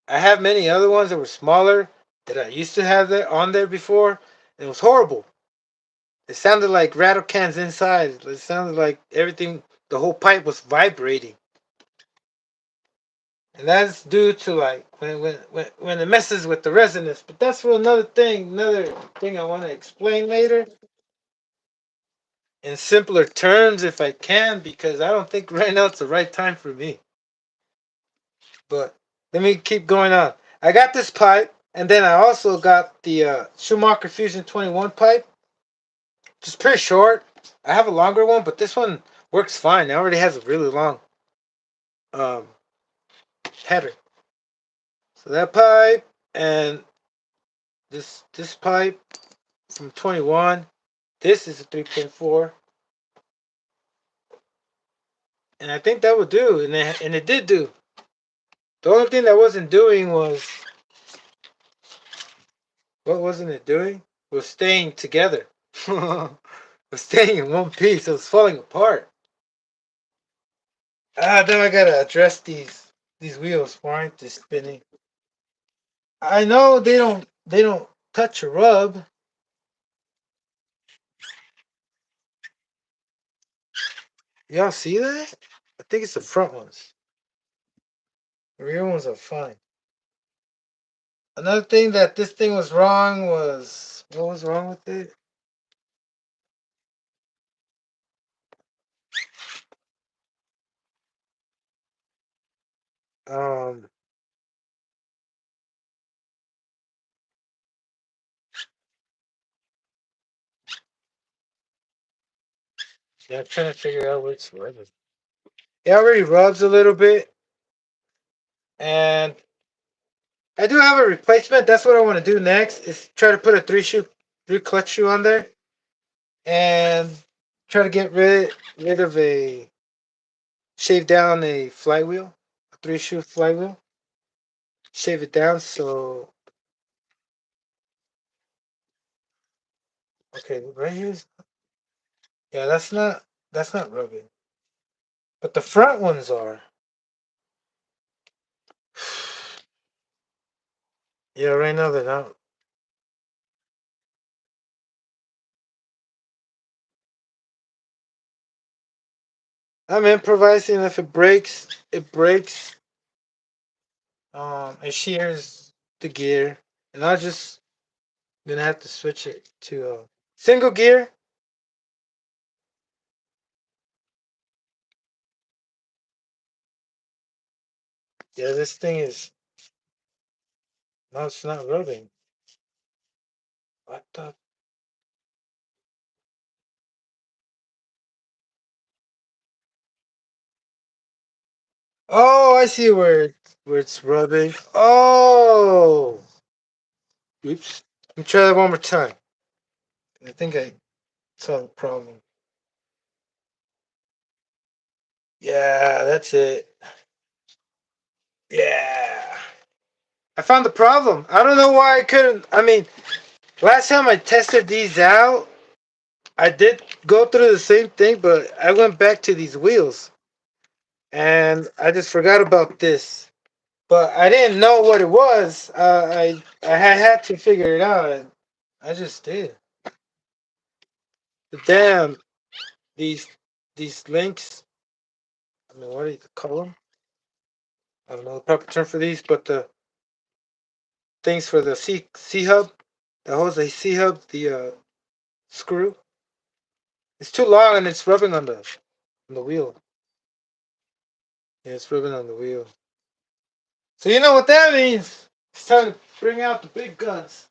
I have many other ones that were smaller that I used to have there on there before. And it was horrible. It sounded like rattle cans inside. It sounded like everything. The whole pipe was vibrating. And that's due to like when it messes with the resonance. But that's for another thing I want to explain later in simpler terms if I can, because I don't think right now it's the right time for me. But let me keep going on. I got this pipe, and then I also got the Schumacher Fusion 21 pipe, just pretty short. I have a longer one, but this one works fine. It already has a really long um, header. So that pipe and this pipe from 21. This is a 3.4, and I think that would do, and it did do. The only thing that wasn't doing was what wasn't it doing? Was staying together. Was staying in one piece. It was falling apart. Then I gotta address these wheels. Why aren't they spinning? I know they don't. They don't. touch a rub. Y'all see that? I think it's the front ones. The rear ones are fine. Another thing that this thing was wrong was, what was wrong with it? Um, yeah, I'm trying to figure out which rubbing. It already rubs a little bit, and I do have a replacement. That's what I want to do next. Is try to put a three clutch shoe on there, and try to get rid of shave down a flywheel, a three shoe flywheel. Shave it down so okay, right here. Yeah, that's not rubbing, but the front ones are. Yeah, right now they're not. I'm improvising. If it breaks, it breaks. And she hears the gear, and I just gonna have to switch it to single gear. Yeah, this thing is no, it's not rubbing. What the? Oh, I see where it's rubbing. Oh, oops. Let me try that one more time. I think I saw the problem. Yeah, that's it. Yeah. I found the problem. I don't know why I couldn't. I mean, last time I tested these out, I did go through the same thing, but I went back to these wheels and I just forgot about this. But I didn't know what it was. I had to figure it out. And I just did. Damn, these these links. I mean, what do you call them? I don't know the proper term for these, but the things for the C hub, the hose, the C hub, the screw. It's too long and it's rubbing on the wheel. Yeah, it's rubbing on the wheel. So you know what that means? It's time to bring out the big guns.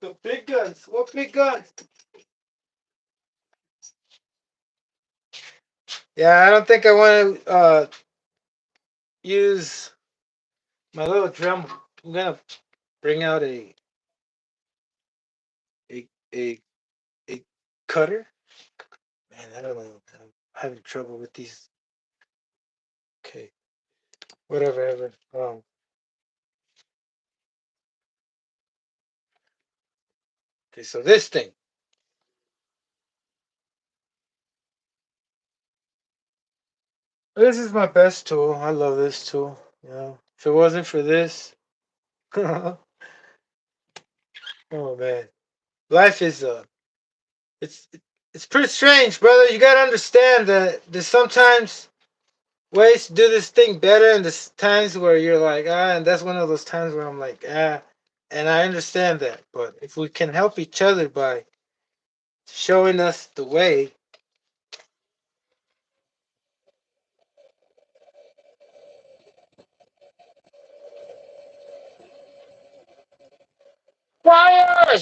The big guns. What big guns? Yeah, I don't think I want to use my little drum. I'm gonna bring out a a a cutter. Man, I don't know. I'm having trouble with these. Okay, whatever, ever. Okay, so this thing. This is my best tool. I love this tool. You know, if it wasn't for this, oh man, life is it's it's pretty strange, brother. You gotta understand that there's sometimes ways to do this thing better, and there's times where you're like, and that's one of those times where I'm like, and I understand that. But if we can help each other by showing us the way, fire!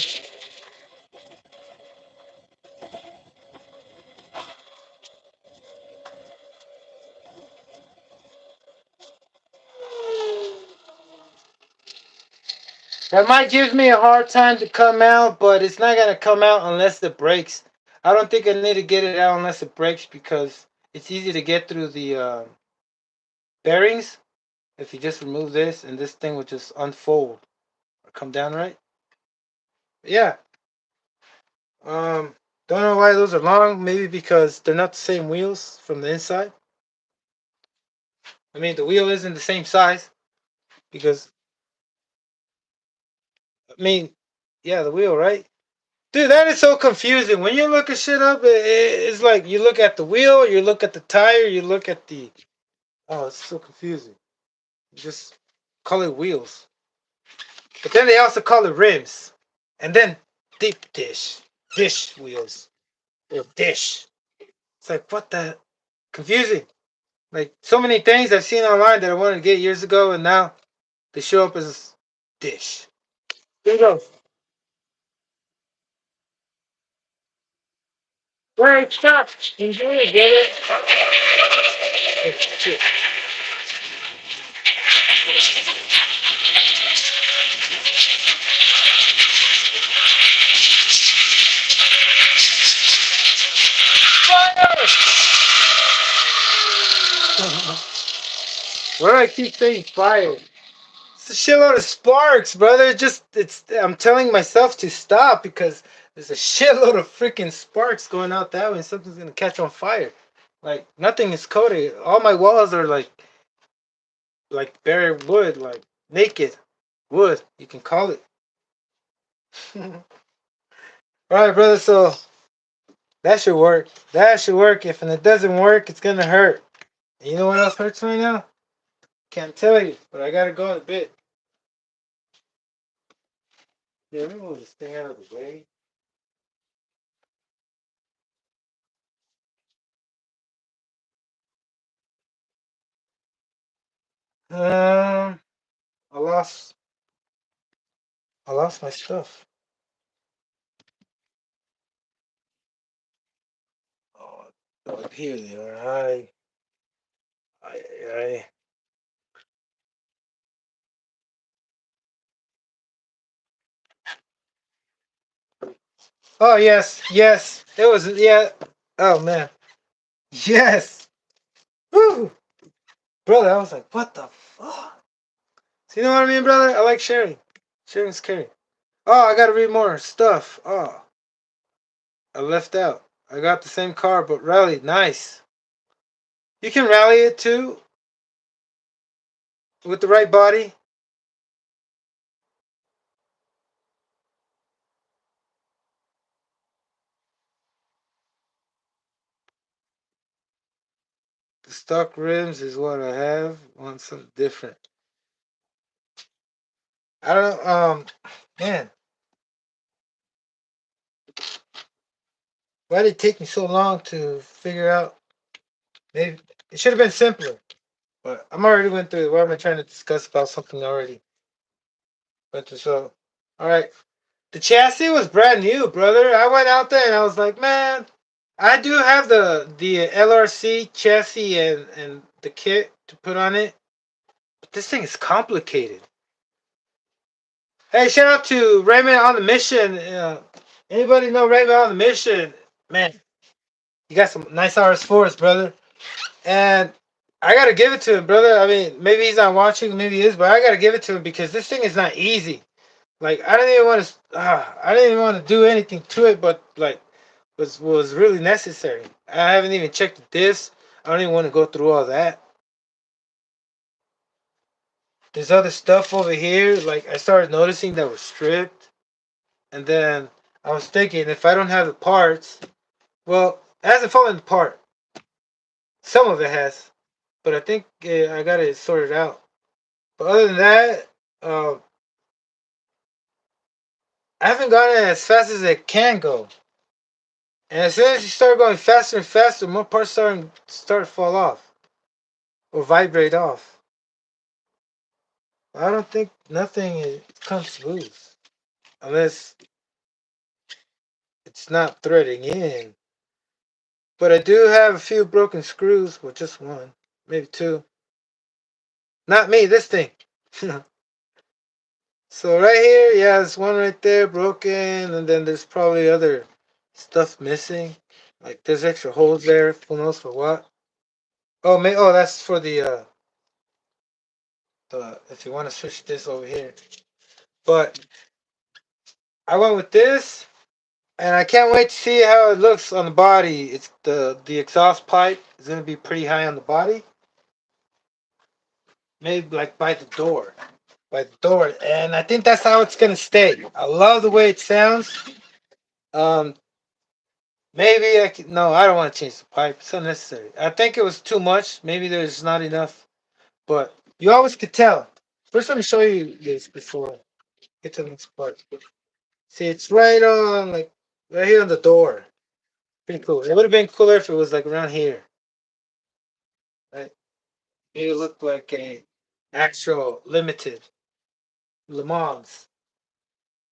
That might give me a hard time to come out, but it's not gonna come out unless it breaks. I don't think I need to get it out unless it breaks because it's easy to get through the bearings. If you just remove this and this thing will just unfold or come down right. Yeah. Um, don't know why those are long. Maybe because they're not the same wheels from the inside. I mean, the wheel isn't the same size because I mean, yeah, the wheel, right? Dude, that is so confusing. When you look at shit up, it's like you look at the wheel, you look at the tire, you look at the. Oh, it's so confusing. You just call it wheels. But then they also call it rims. And then deep dish wheels. Or dish. It's like, what the? Confusing. Like, so many things I've seen online that I wanted to get years ago, and now they show up as dish. Here we go. Wait, stop. Enjoy it, get it? Oh, shit. Why do I keep saying fire? It's a shitload of sparks, brother. I'm telling myself to stop because there's a shitload of freaking sparks going out that way and something's gonna catch on fire. Like, nothing is coated. All my walls are like bare wood, like naked wood, you can call it. Alright, brother, so that should work. That should work. If it doesn't work, it's gonna hurt. And you know what else hurts right now? Can't tell you, but I gotta go in a bit. Yeah, let me move this thing out of the way. Um, I lost my stuff. Oh, oh, here they are. I. Oh yes, yes. It was yeah. Oh man, yes. Woo, brother. I was like, what the fuck? So you know what I mean, brother? I like sharing. Sharing's caring. Oh, I gotta read more stuff. Oh, I left out. I got the same car, but rally. Nice. You can rally it too with the right body. The stock rims is what I have. Want something different. I don't. Man, why did it take me so long to figure out? Maybe it should have been simpler. But I'm already went through it. Why am I trying to discuss about something already? But so, all right. The chassis was brand new, brother. I went out there and I was like, man, I do have the LRC chassis and the kit to put on it. But this thing is complicated. Hey, shout out to Raymond on the mission. Anybody know Raymond on the mission? Man, you got some nice RS4s, brother. And I gotta give it to him, brother. I mean, maybe he's not watching, maybe he is, but I gotta give it to him because this thing is not easy. Like I didn't even want to, I didn't even want to do anything to it, but like was really necessary. I haven't even checked the diffs. I don't even want to go through all that. There's other stuff over here. Like I started noticing that was stripped, and then I was thinking if I don't have the parts, well, it hasn't fallen apart. Some of it has, but I think I got it sorted out. But other than that, I haven't gone as fast as it can go. And as soon as you start going faster and faster, more parts start to fall off or vibrate off. I don't think nothing comes loose unless it's not threading in. But I do have a few broken screws, well, just one, maybe two. Not me, this thing. So right here, yeah, there's one right there broken, and then there's probably other stuff missing. Like there's extra holes there. Who knows for what? Oh, that's for the if you want to switch this over here. But I went with this, and I can't wait to see how it looks on the body. It's the exhaust pipe is gonna be pretty high on the body, maybe like by the door. by the door, and I think that's how it's gonna stay. I love the way it sounds. Um, maybe I can. No, I don't want to change the pipe. It's unnecessary. I think it was too much. Maybe there's not enough, but you always could tell. First, let me show you this before I get to the next part. See, it's right on, like right here on the door. Pretty cool. It would have been cooler if it was like around here. Right? It looked like a actual limited Le Mans.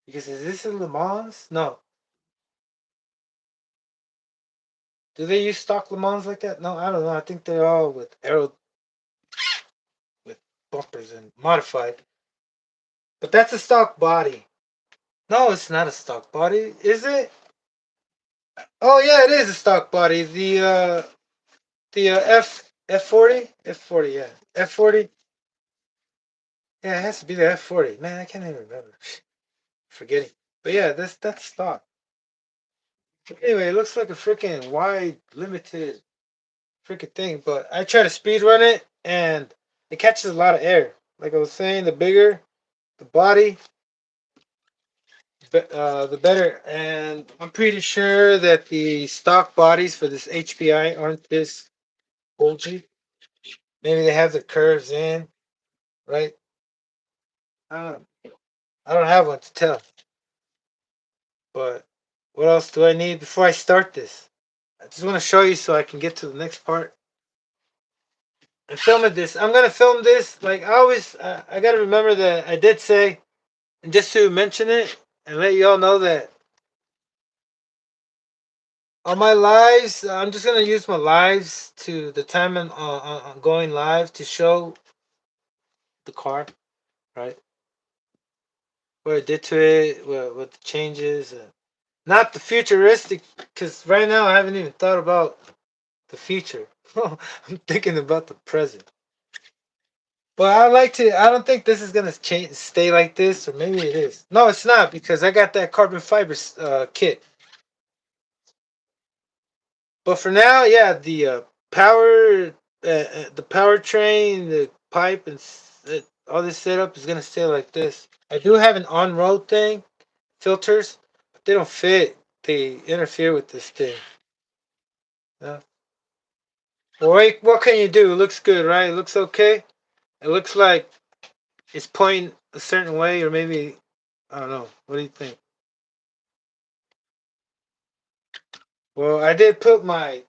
Because is this a Le Mans? No. Do they use stock Le Mans like that? No, I don't know. I think they're all with aero with bumpers and modified. But that's a stock body. No, it's not a stock body, is it? Oh yeah, it is a stock body. The F40? F40, yeah. F40. Yeah, it has to be the F40. Man, I can't even remember. Forgetting. But yeah, that's stock. Anyway, it looks like a freaking wide limited freaking thing, but I try to speed run it and it catches a lot of air. Like I was saying, the bigger the body, the better. And I'm pretty sure that the stock bodies for this HPI aren't this bulgy. Maybe they have the curves in, right? I don't, I don't have one to tell. But what else do I need before I start this? I just want to show you so I can get to the next part. I'm filming this. I'm gonna film this. Like I always, I gotta remember that I did say, and just to mention it and let you all know that on my lives, I'm just gonna use my lives to the time I'm going live to show the car, right? What I did to it, what the changes, not the futuristic. Because right now I haven't even thought about the future. I'm thinking about the present. But I like to. I don't think this is gonna change, stay like this, or maybe it is. No, it's not because I got that carbon fiber kit. But for now, yeah, the powertrain, the pipe, and all this setup is gonna stay like this. I do have an on-road thing, filters, but they don't fit. They interfere with this thing. Yeah. Well, wait, what can you do? It looks good, right? It looks okay. It looks like it's pointing a certain way, or maybe I don't know. What do you think? Well, I did put my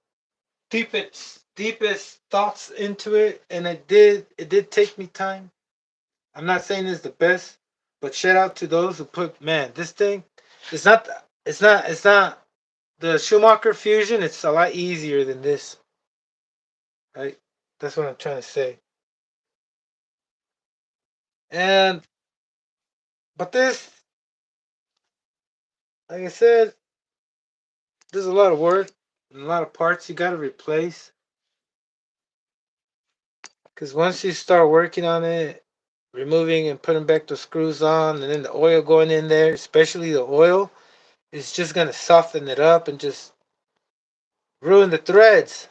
deepest thoughts into it, and it did take me time. I'm not saying it's the best, but shout out to those who put, man, this thing, it's not the Schumacher Fusion. It's a lot easier than this, right? That's what I'm trying to say. And but this, like I said, there's a lot of work and a lot of parts you got to replace. Because once you start working on it, removing and putting back the screws on, and then the oil going in there, especially the oil, is just gonna soften it up and just ruin the threads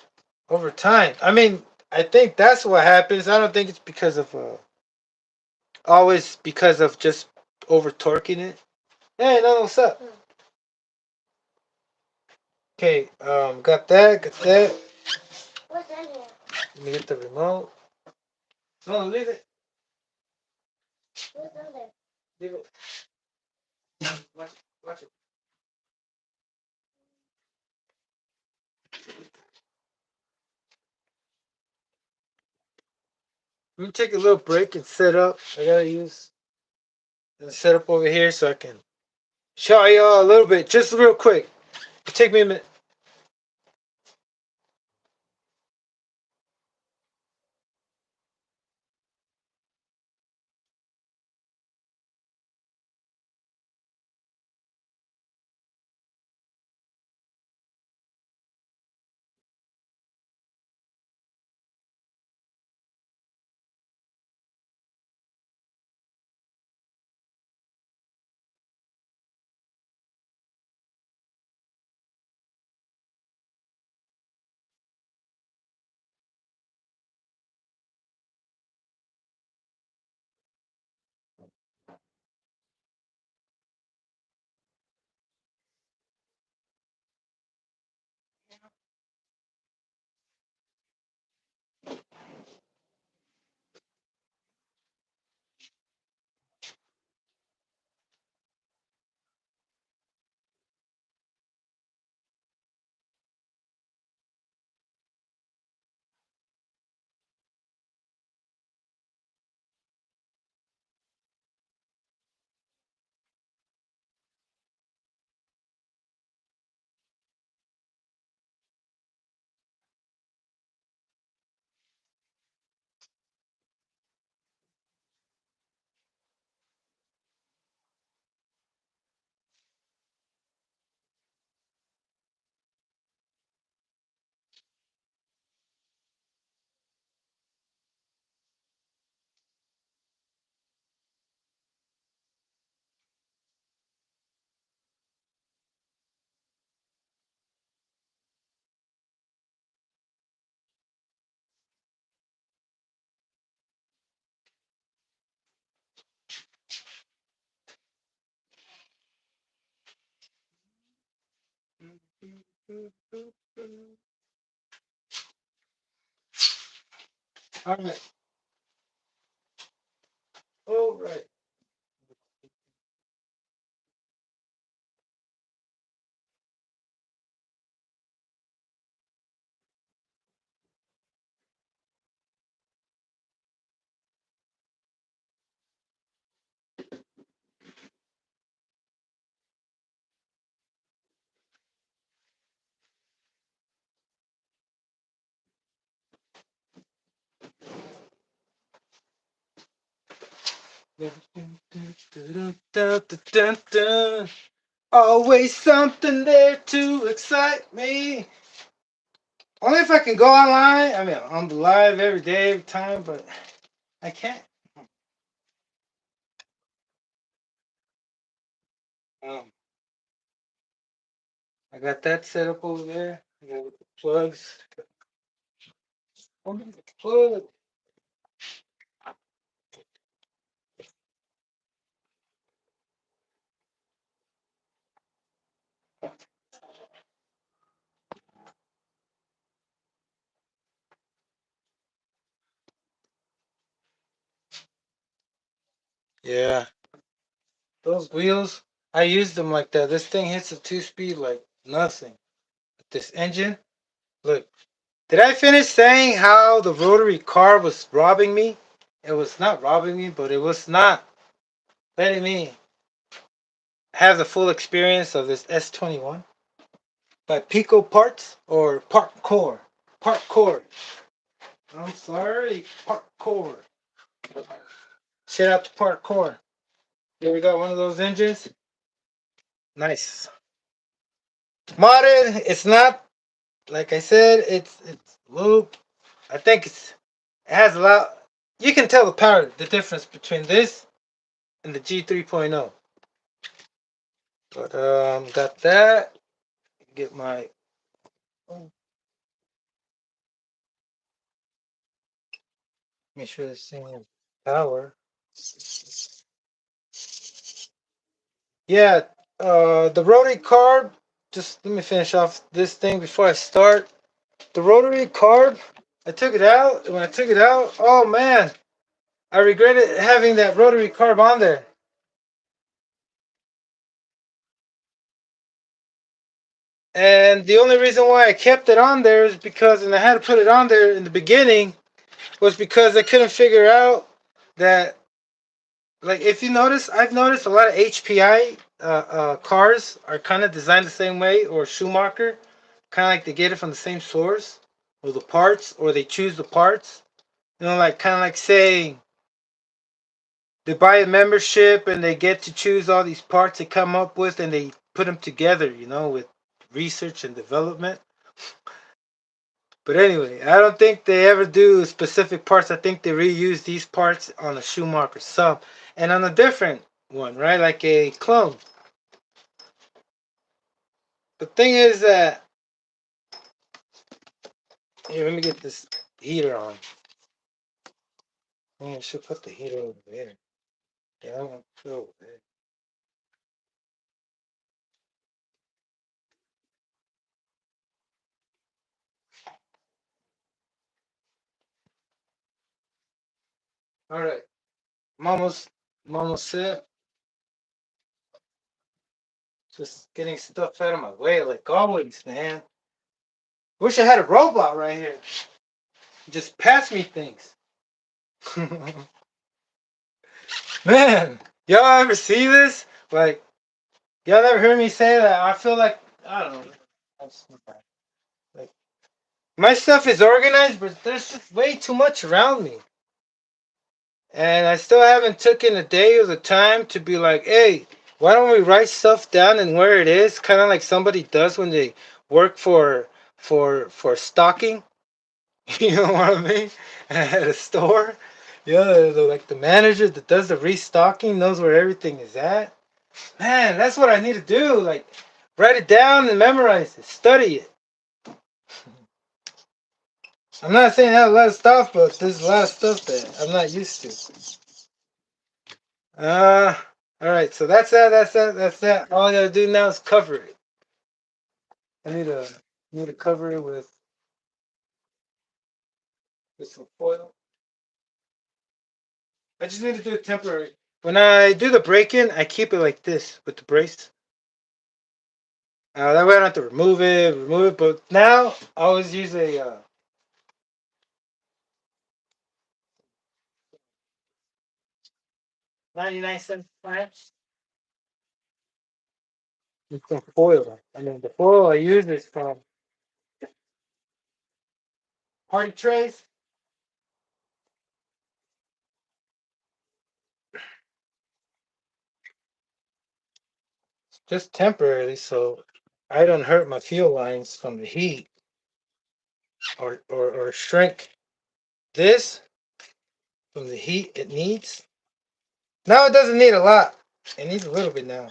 over time. I mean, I think that's what happens. I don't think it's because of always because of just over torquing it. Hey, no, what's up? Okay, got that, got that. What's in here? Let me get the remote. No, leave it. What's in there? Leave it. Watch it. Let me take a little break and set up. I gotta use the setup over here so I can show y'all a little bit, just real quick. Take me a minute. All right. All right. Always something there to excite me. Only if I can go online. I mean, I'm live every day, every time, but I can't. Um, I got that set up over there. I got the plugs. Plug. Yeah, those wheels. I used them like that. This thing hits a 2-speed like nothing. This engine. Look, did I finish saying how the rotary car was robbing me? It was not robbing me, but it was not letting me have the full experience of this S21 by Pico Parts or Park Core. I'm sorry, Park. Shout out to Park. Here we got one of those engines. Nice. Modded. It's not like I said. It's loop. I think it has a lot. You can tell the difference between this and the G3.0. But got that. Get my. Make sure this thing has power. Yeah, the rotary carb. Just let me finish off this thing before I start. The rotary carb. I took it out. When I took it out, oh man, I regretted having that rotary carb on there. And the only reason why I kept it on there is because, and I had to put it on there in the beginning, was because I couldn't figure out that, like, if you notice, I've noticed a lot of HPI cars are kind of designed the same way, or Schumacher, kind of like they get it from the same source, or the parts, or they choose the parts. You know, like kind of like saying they buy a membership and they get to choose all these parts they come up with and they put them together, you know, with research and development. But anyway, I don't think they ever do specific parts. I think they reuse these parts on a Schumacher sub and on a different one, right? Like a clone. The thing is that, here, let me get this heater on. I should put the heater over there. Yeah, I'm gonna put it over there. All right, I'm almost set. Just getting stuff out of my way, like always, man. Wish I had a robot right here. Just pass me things. Man, y'all ever see this? Like, y'all ever heard me say that? I feel like, I don't know. Like, my stuff is organized, but there's just way too much around me. And I still haven't taken a day or the time to be like, hey, why don't we write stuff down and where it is? Kind of like somebody does when they work for stocking. You know what I mean? At a store. Yeah, like the manager that does the restocking knows where everything is at. Man, that's what I need to do. Like, write it down and memorize it, study it. I'm not saying I have a lot of stuff, but there's a lot of stuff that I'm not used to. Uh, all right. So that's that. That's that. That's that. All I gotta do now is cover it. I need a Need to cover it with some foil. I just need to do it temporary. When I do the break-in, I keep it like this with the brace. That way I don't have to remove it. But now I always use a 99-cent clamps. It's some foil. I mean, the foil I use is from Party Trays. Just temporarily, so I don't hurt my fuel lines from the heat or shrink this from the heat it needs. Now it doesn't need a lot. It needs a little bit now.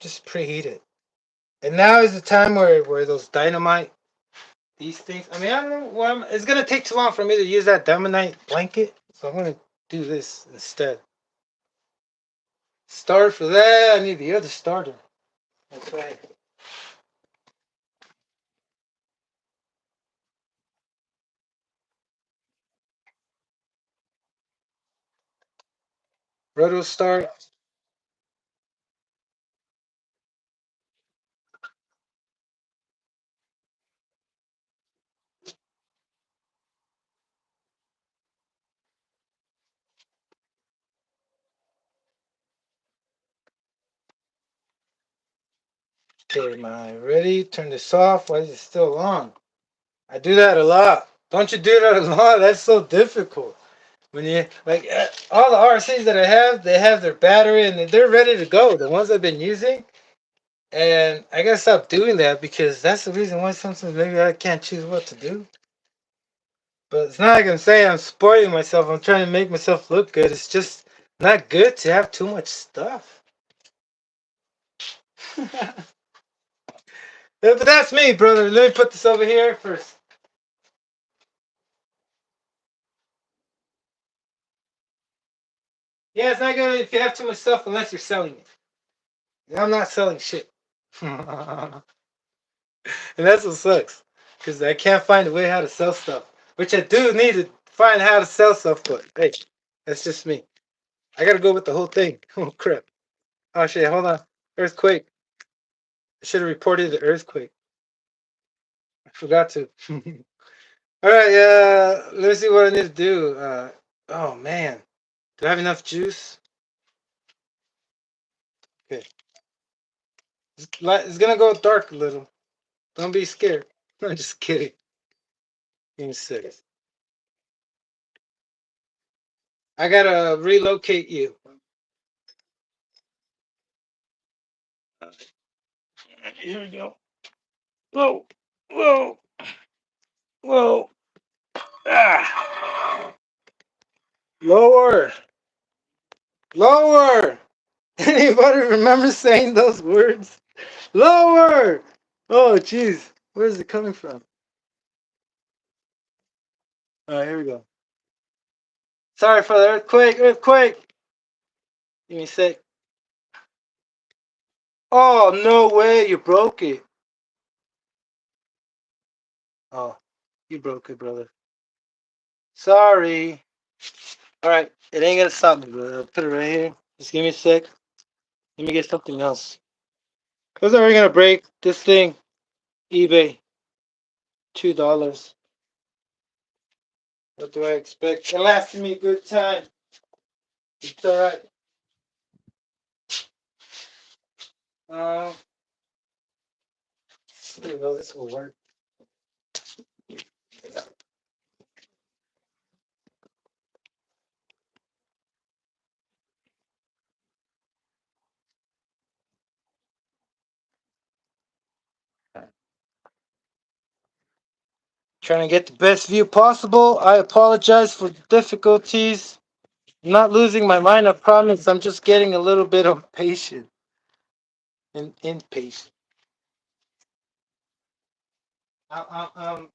Just preheat it. And now is the time where those dynamite, these things. I mean, I don't know. Well, it's gonna take too long for me to use that dynamite blanket, so I'm gonna do this instead. Start for that. I need the other starter. That's right. Roto start. Okay, am I ready? Turn this off. Why is it still on? I do that a lot. Don't you do that a lot? That's so difficult. When you like all the RCs that I have, they have their battery and they're ready to go. The ones I've been using, and I gotta stop doing that because that's the reason why sometimes maybe I can't choose what to do. But it's not like I'm saying I'm spoiling myself. I'm trying to make myself look good. It's just not good to have too much stuff. But that's me, brother. Let me put this over here first. Yeah, it's not good if you have too much stuff unless you're selling it. And I'm not selling shit. And that's what sucks. Because I can't find a way how to sell stuff. Which I do need to find how to sell stuff, but hey, that's just me. I gotta go with the whole thing. Oh crap. Oh shit, hold on. Earthquake. I should have reported the earthquake. I forgot to. Alright, let me see what I need to do. Oh man. Do I have enough juice? Okay. It's gonna go dark a little. Don't be scared. I'm just kidding. Give me a second. I gotta relocate you. Here we go. Whoa, whoa, whoa. Ah. Lower, lower. Anybody remember saying those words? Lower. Oh, jeez. Where's it coming from? All right, here we go. Sorry for the earthquake. Earthquake. Give me a sec. Oh, no way. You broke it. Oh, you broke it, brother. Sorry. All right. It ain't gonna stop me, brother. I'll put it right here. Just give me a sec. Let me get something else. Who's already gonna break this thing? eBay. $2. What do I expect? It lasted me a good time. It's alright. Uh, there you go. This will work. Trying to get the best view possible. I apologize for the difficulties. I'm not losing my mind, I promise. I'm just getting a little bit impatient and impatient. I'm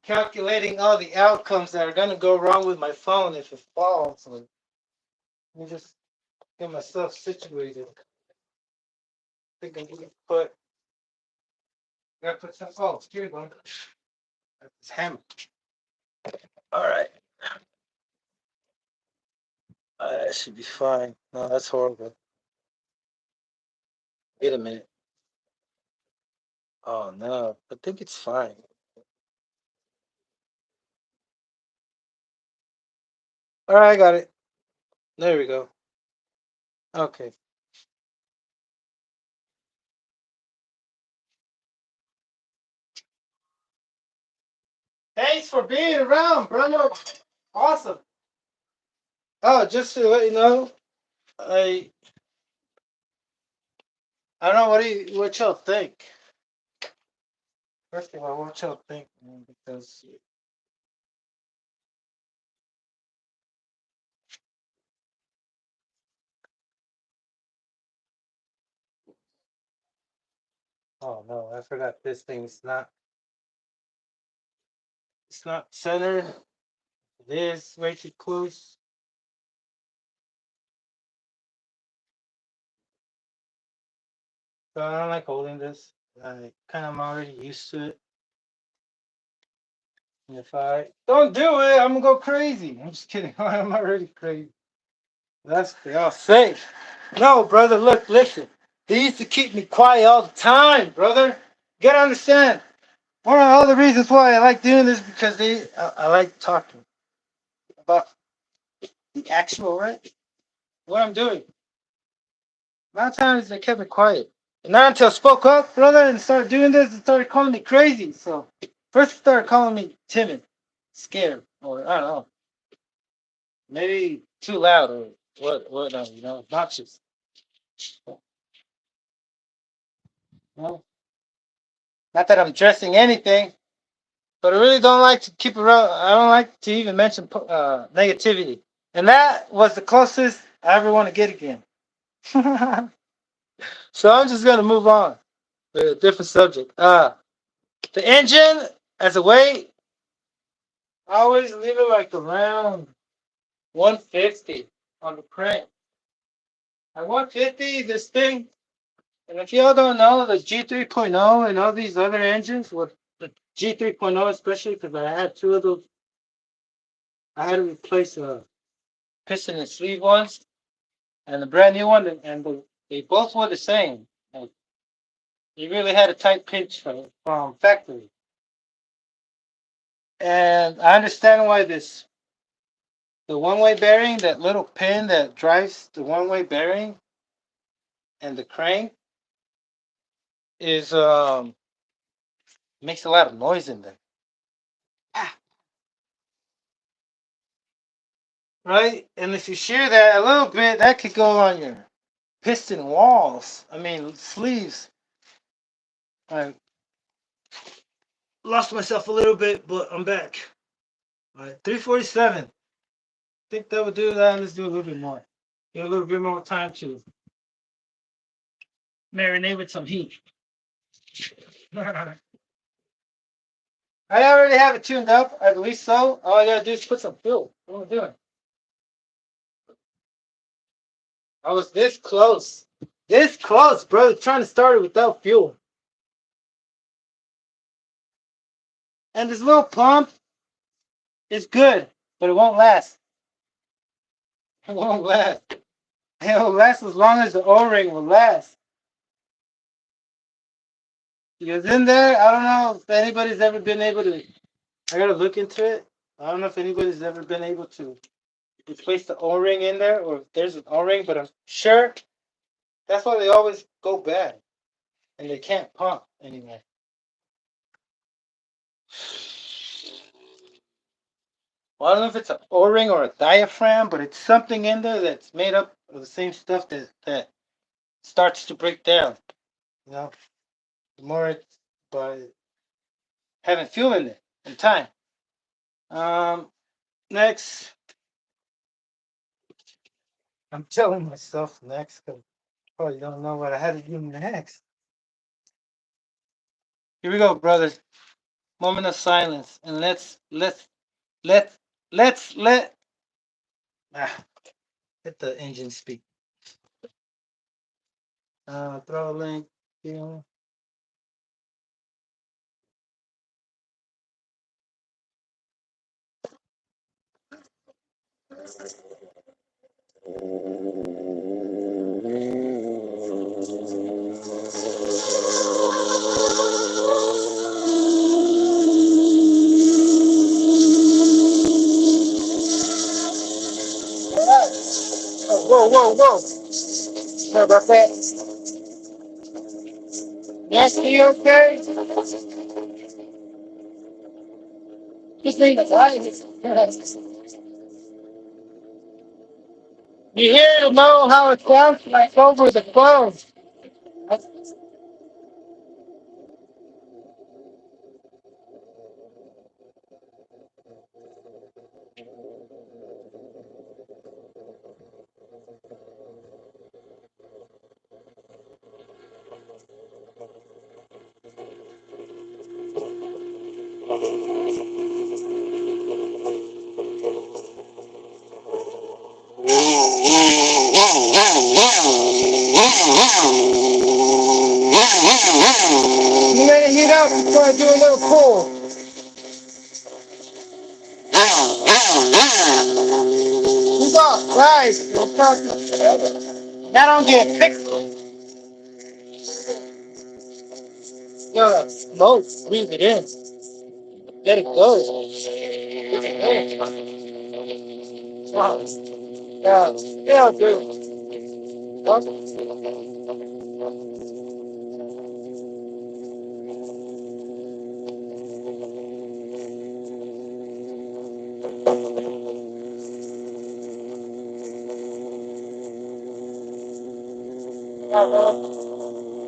calculating all the outcomes that are going to go wrong with my phone if it falls. So let me just get myself situated. I think I'm going to put Gotta put some. Oh, here you go. That's hammer. All right. That should be fine. No, that's horrible. Wait a minute. Oh no, I think it's fine. All right, I got it. There we go. Okay. Thanks for being around, brother. Awesome. Oh, just to let you know, I I don't know what y'all think. First of all, what y'all think, man, because oh no, I forgot this thing. It's not centered. It is way too close. So I don't like holding this. I kind of am already used to it. And if I don't do it, I'm gonna go crazy. I'm just kidding. I'm already crazy. That's what they all say. No, brother, look, listen. They used to keep me quiet all the time, brother. You gotta understand. One of the other reasons why I like doing this because I like talking about the actual right, what I'm doing. A lot of times they kept me quiet. And not until I spoke up, brother, and started doing this, and started calling me crazy. So first they started calling me timid, scared, or I don't know, maybe too loud or what, obnoxious. Well, not that I'm dressing anything, but I really don't like to keep around. I don't like to even mention negativity, and that was the closest I ever want to get again. So I'm just gonna move on to a different subject. The engine as a weight, I always leave it like around 150 on the crank. At 150, this thing, and if y'all don't know, the G3.0 and all these other engines, with the G3.0 especially, because I had two of those, I had to replace a piston and sleeve ones, and the brand new one, they both were the same. Like, you really had a tight pinch from factory. And I understand why the one-way bearing, that little pin that drives the one-way bearing and the crank is makes a lot of noise in there. Ah, right? And if you shear that a little bit, that could go on your piston walls. I mean sleeves. I lost myself a little bit, but I'm back. All right, 347. I think that would do that. Let's do a little bit more. Get a little bit more time to marinate with some heat. I already have it tuned up, at least so. All I gotta do is put some fuel. What am I doing? I was this close. This close, bro. Trying to start it without fuel. And this little pump is good, but it won't last. It won't last. It will last as long as the O-ring will last. Because in there, I don't know if anybody's ever been able to. I gotta look into it. I don't know if anybody's ever been able to replace the O-ring in there, or if there's an O-ring, but I'm sure that's why they always go bad and they can't pump anymore. Well, I don't know if it's an O-ring or a diaphragm, but it's something in there that's made up of the same stuff that starts to break down. You know, the more it's by having fuel in it and time. Um, next, I'm telling myself next because I probably don't know what I had to do next. Here we go, brothers. Moment of silence, and let let ah, let the engine speak. Throw a link. You know. Whoa, whoa, whoa. Sorry about that. Nasty, okay? This thing is hot. You hear to know how it sounds like over the phone. You let it heat up before I do a little pull. You got right. That don't get fixed. Yo, smoke, breathe it in. Let it go. Wow. Yeah, dude.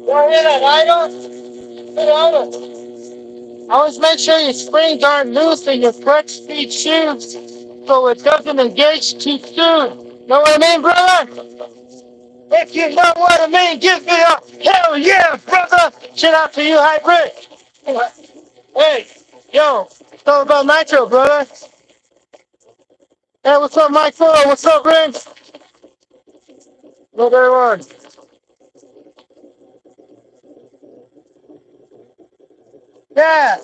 Go ahead, idle. Always make sure your springs aren't loose in your crutch speed shoes so it doesn't engage too soon. Know what I mean, brother? If you know what I mean, give me a hell yeah, brother! Shout out to you, Hybrid. Hey, yo, it's all about Nitro, brother. Hey, what's up, Mike? What's up, Rings? Hello, everyone. Yeah,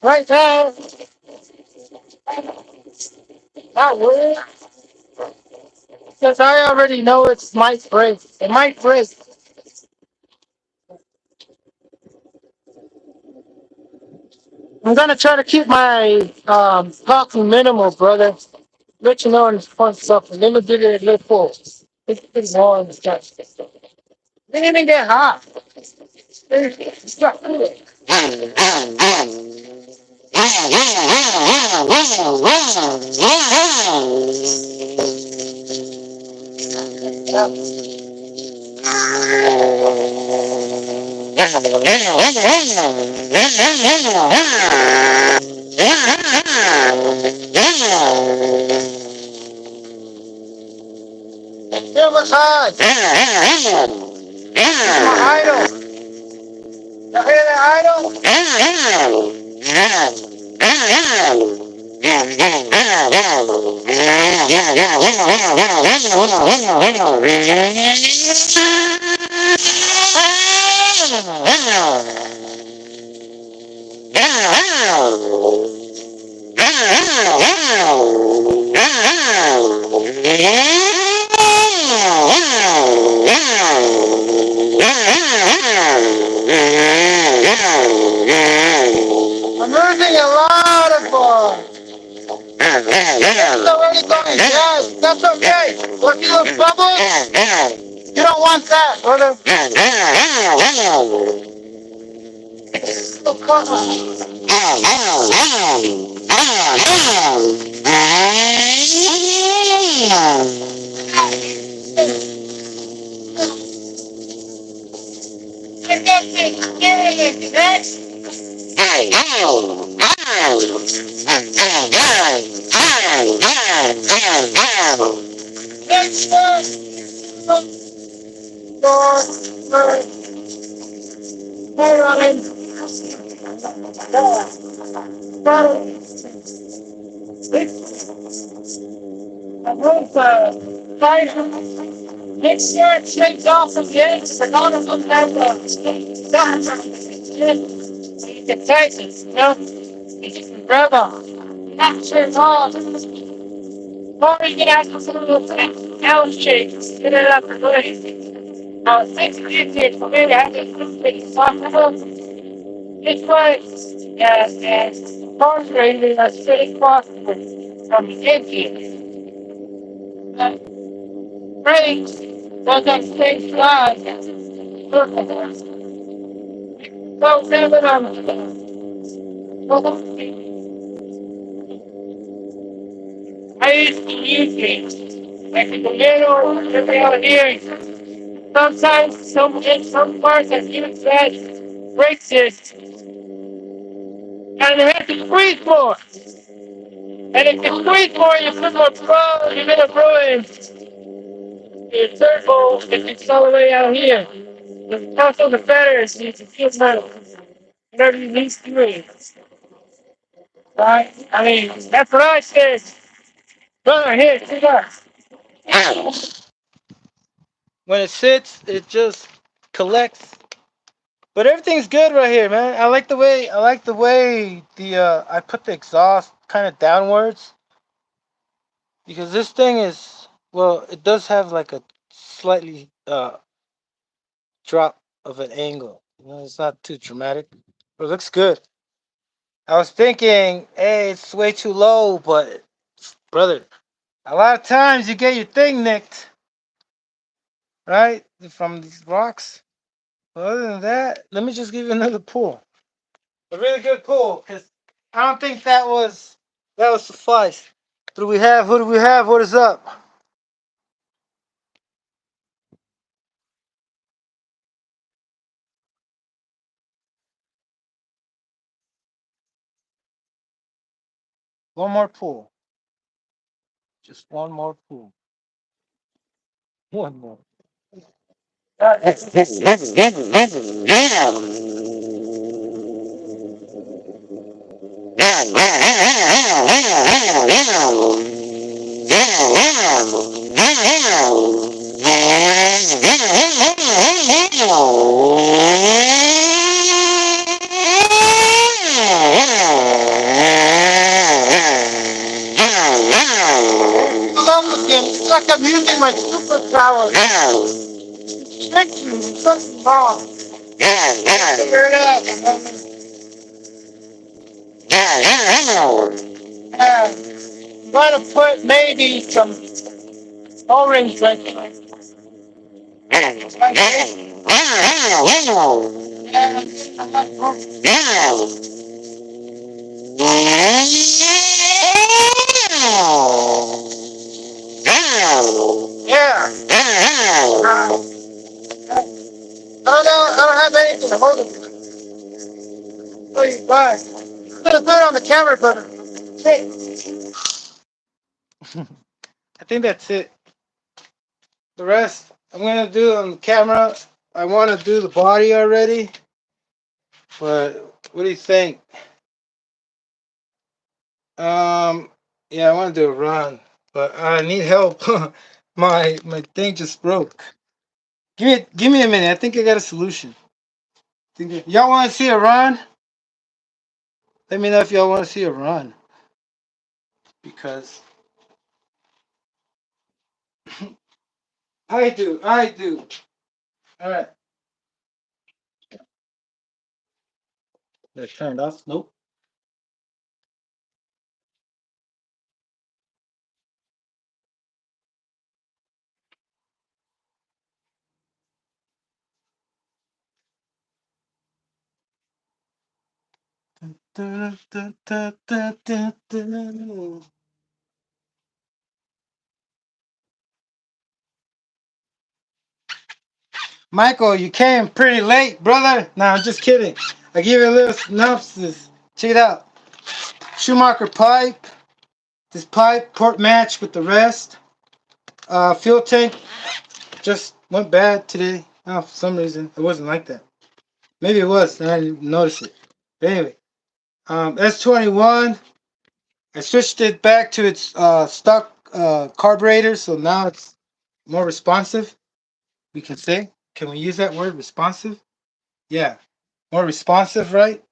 right now, not really, because I already know it might break. It might break. I'm gonna try to keep my talking minimal, brother. Let you know in this fun stuff. And then we'll do it a little full. It's pretty long and stuff. It didn't even get hot. It's not cool. Still was hard. It's my idol. You hear that idol? I'm losing a lot of balls. It's already going down. That's okay. But you look bubbles, you don't want that, brother. Oh, come on. I got this next. Next make sure it shakes off the edges and all of them have you can taste it, you know? You can grab them. Not sure it's hard. Or you can ask for some of those L shapes. Get it up and play. Now, 650 for me, I just put it soft enough. It's like, and horse racing are straight possible from the engine. The brakes doesn't stay flat. Look at that. So, seven on I used to use it. Like in the middle, every other here. Sometimes some parts have even said brake system, and they have to squeeze more. And if you squeeze more, you put more flow, you're gonna ruin your turbo if it's all the way out here. The tough on the feathers needs to feel metal. Whatever you need to do. Right? I mean, that's what I said. Brother, here, take us. When it sits, it just collects. But everything's good right here, man. I like the way the I put the exhaust kind of downwards because this thing is, well, it does have like a slightly drop of an angle. You know, it's not too dramatic, but it looks good. I was thinking, hey, it's way too low, but brother, a lot of times you get your thing nicked, right, from these rocks. But other than that, let me just give you another pull. A really good pull, because I don't think that was suffice. Who do we have? Who do we have? What is up? One more pull. Just one more pull. One more. It's like I'm using my superpower. Trick you, something wrong. Figure it out. Try to put maybe some orange like yeah. I don't have anything to hold it. Oh, you buy. I'm gonna put it on the camera, but I think that's it. The rest I'm gonna do on the camera. I want to do the body already, but what do you think? Um, yeah, I want to do a run, but I need help. My thing just broke. Give me a minute. I think I got a solution. Y'all want to see a run? Let me know if y'all want to see a run, because I do. I do. All right. Did I turn it off? Nope. Michael, you came pretty late, brother. No, I'm just kidding. I give you a little synopsis. Check it out. Schumacher pipe. This pipe port match with the rest. Fuel tank just went bad today. Oh, for some reason it wasn't like that. Maybe it was, and I didn't notice it. But anyway, S21. I switched it back to its stock carburetor, so now it's more responsive. We can say. Can we use that word, responsive? Yeah, more responsive, right?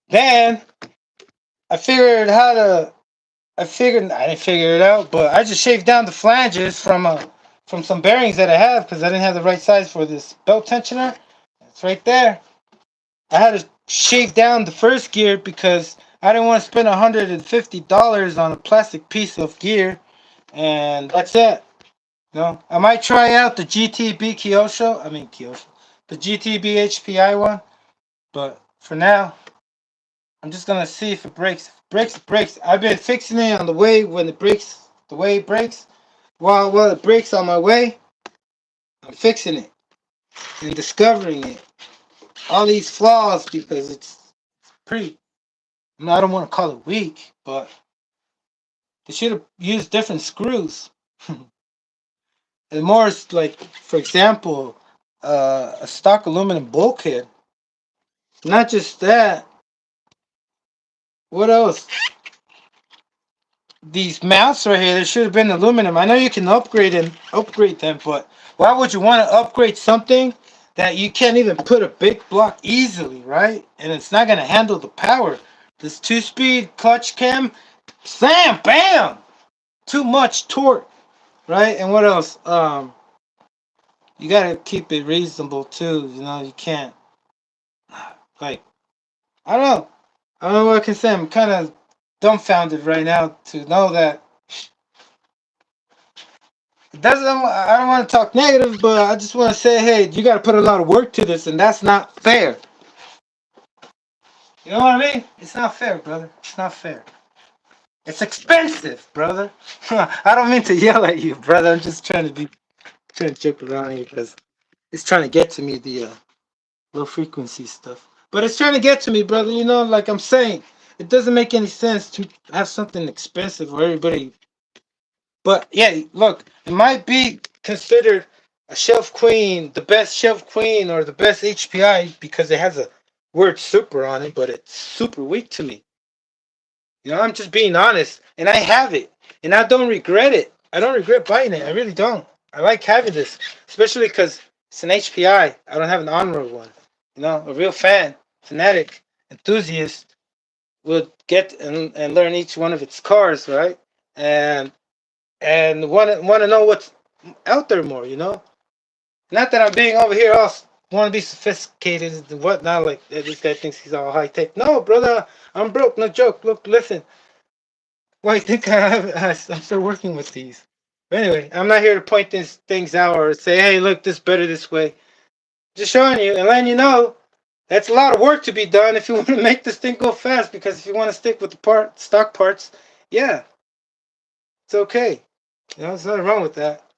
Then I figured how to I didn't figure it out, but I just shaved down the flanges from some bearings that I have because I didn't have the right size for this belt tensioner. It's right there. I had to shave down the first gear because I didn't want to spend $150 on a plastic piece of gear, and that's it. I might try out the GTB Kyosho. I mean Kyosho, the GTB HPI one, but for now, I'm just gonna see if it breaks. If it breaks, it breaks. I've been fixing it on the way when it breaks. The way it breaks, while it breaks on my way, I'm fixing it and discovering it. All these flaws because it's pretty. I don't want to call it weak, but they should have used different screws. And more like, for example, a stock aluminum bulkhead. Not just that. What else? These mounts right here, they should have been aluminum. I know you can upgrade them, but why would you want to upgrade something that you can't even put a big block easily, right? And it's not gonna handle the power. This 2-speed clutch cam, slam, bam, too much torque, right? And what else? You gotta keep it reasonable too. You can't like I don't know. I don't know what I can say. I'm kind of dumbfounded right now to know that it doesn't. I don't want to talk negative, but I just want to say, hey, you got to put a lot of work to this, and that's not fair. You know what I mean? It's not fair, brother. It's not fair. It's expensive, brother. I don't mean to yell at you, brother. I'm just trying to joke around here because it's trying to get to me the low frequency stuff. But it's trying to get to me, brother. Like I'm saying, it doesn't make any sense to have something expensive for everybody. But yeah, look, it might be considered a shelf queen, the best shelf queen or the best HPI because it has a word super on it, but it's super weak to me. I'm just being honest, and I have it, and I don't regret it. I don't regret buying it. I really don't. I like having this, especially because it's an HPI. I don't have an on-road one. A real fan, fanatic, enthusiast would get and learn each one of its cars, right? And want to know what's out there more. Not that I'm being over here all want to be sophisticated and whatnot. Like this guy thinks he's all high tech. No, brother, I'm broke. No joke. Look, listen. Why you think I'm still working with these? But anyway, I'm not here to point these things out or say, hey, look, this better this way. Just showing you and letting you know that's a lot of work to be done if you want to make this thing go fast. Because if you want to stick with the stock parts, yeah, it's okay. There's nothing wrong with that.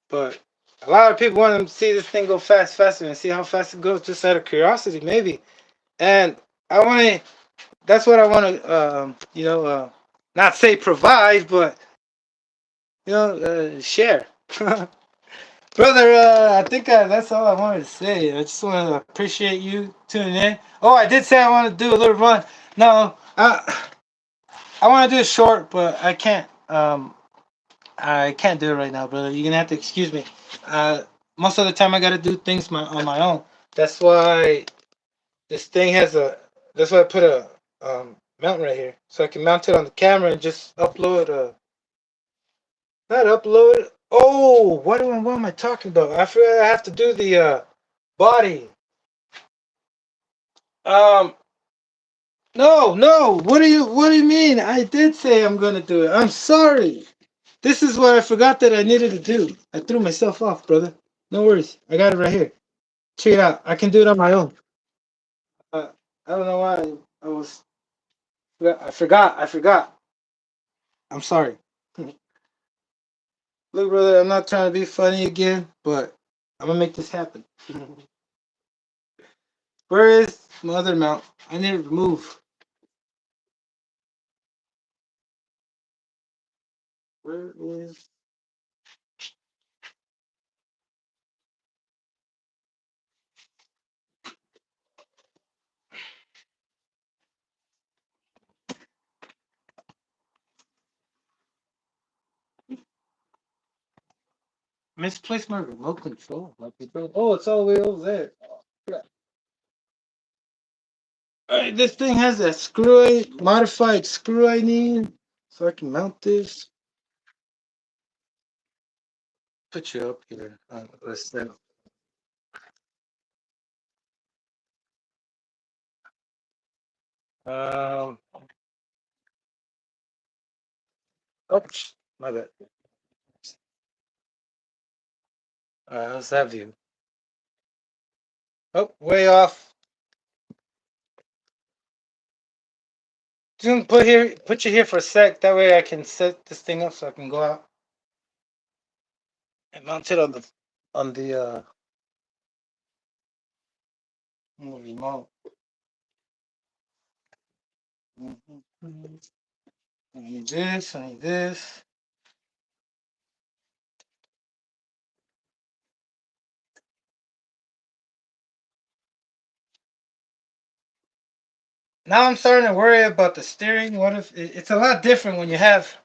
But a lot of people want to see this thing go faster, and see how fast it goes just out of curiosity, maybe. And I want to, that's what I want to, not say provide, but, share. Brother, I think that's all I wanted to say. I just want to appreciate you tuning in. Oh, I did say I want to do a little run. No, I want to do it short, but I can't. I can't do it right now, brother. You're gonna have to excuse me. Most of the time, I gotta do things on my own. That's why this thing has a. That's why I put a mount right here, so I can mount it on the camera and just upload. Not upload. Oh, what am I talking about? I forgot I have to do the body. Um, no. What do you mean? I did say I'm gonna do it. I'm sorry. This is what I forgot that I needed to do. I threw myself off, brother. No worries. I got it right here. Check it out. I can do it on my own. I don't know why I forgot. I'm sorry. Look, brother, I'm not trying to be funny again, but I'm gonna make this happen. Where is my other mount? I need to move. Where is misplaced my remote control? Oh, it's all the way over there. Oh, alright, this thing has a modified screw I need. So I can mount this. Put you up here. Let's see. Oops, my bad. All right, let's have you. Oh, way off. Just put you here for a sec. That way I can set this thing up so I can go out and mount it on the remote. I need this. I need this. Now I'm starting to worry about the steering. What if it's a lot different when you have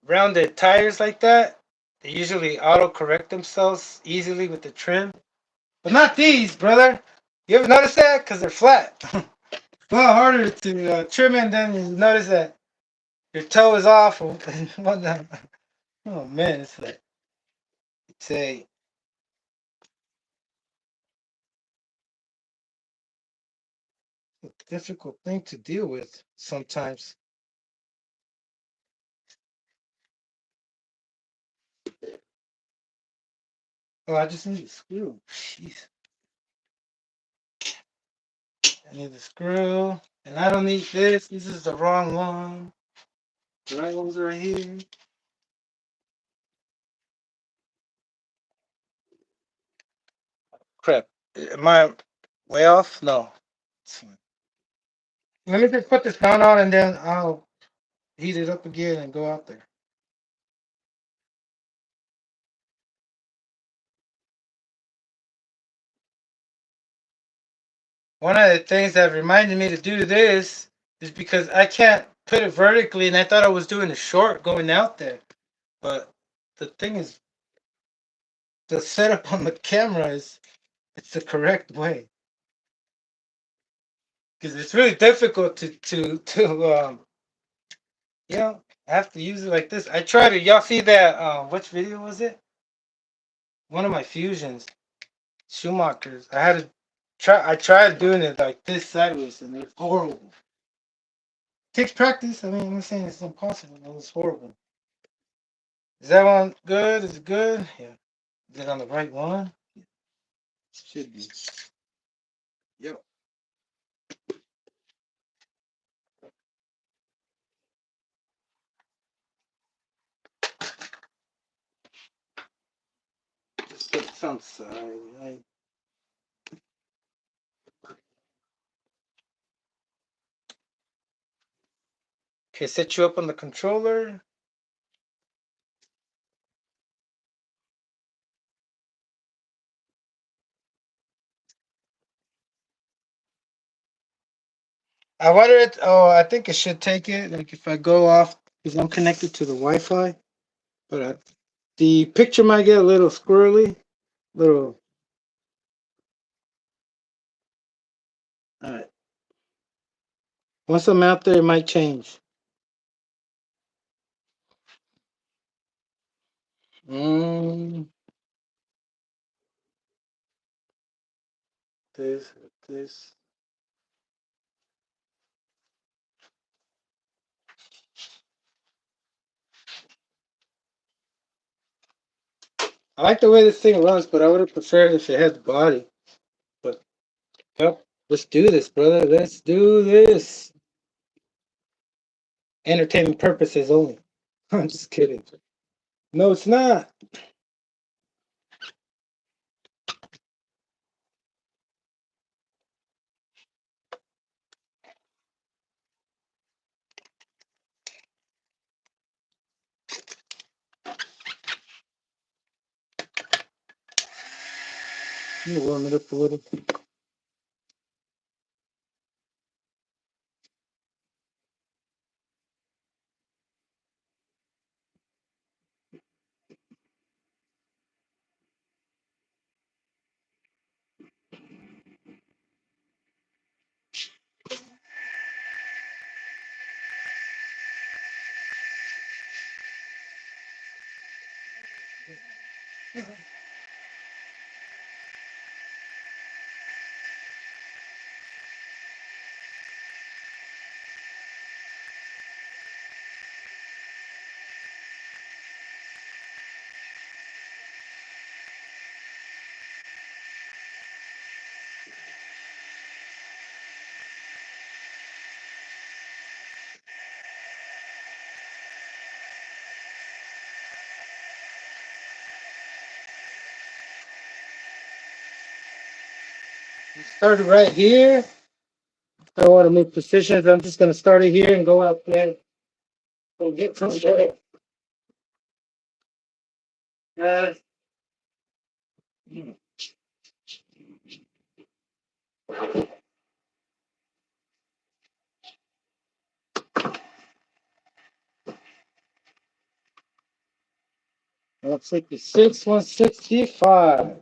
rounded tires like that? They usually auto correct themselves easily with the trim, but not these, brother. You ever notice that? Because they're flat. It's a lot harder to trim, and then you notice that your toe is off or whatnot. Oh man, it's a difficult thing to deal with sometimes. Oh, I just need a screw. Jeez. I need the screw. And I don't need this. This is the wrong one. The right one's right here. Crap. Am I way off? No. It's fine. Let me just put this down on and then I'll heat it up again and go out there. One of the things that reminded me to do this is because I can't put it vertically and I thought I was doing a short going out there. But the thing is, the setup on the camera it's the correct way. Because it's really difficult to I have to use it like this. I tried it. Y'all see that? Which video was it? One of my fusions, Schumacher's. I had to try. I tried doing it like this sideways, and it's horrible. Takes practice. I mean, I'm not saying it's impossible. But it's horrible. Is that one good? Is it good? Yeah. Is it on the right one? Should be. Yep. Just put it on the side. Right? Okay, set you up on the controller. I wonder it. Oh, I think it should take it. Like if I go off, because I'm connected to the Wi-Fi, but the picture might get a little squirrely. Little. All right. Once I'm out there, it might change. Mm, this. I like the way this thing runs, but I would have preferred if it had the body. But yep, let's do this, brother. Let's do this. Entertainment purposes only. I'm just kidding. No, it's not. Let me warm it up a little. Started right here. I don't want to move positions. I'm just gonna start it here and go out there. Go get from there. Uh, Looks like the 165.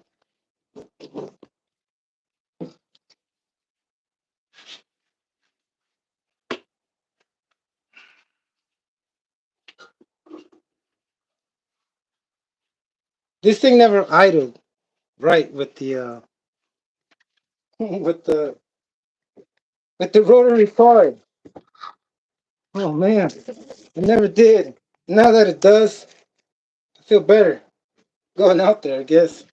This thing never idled right with the with the rotary card. Oh man, it never did. Now that it does, I feel better going out there, I guess.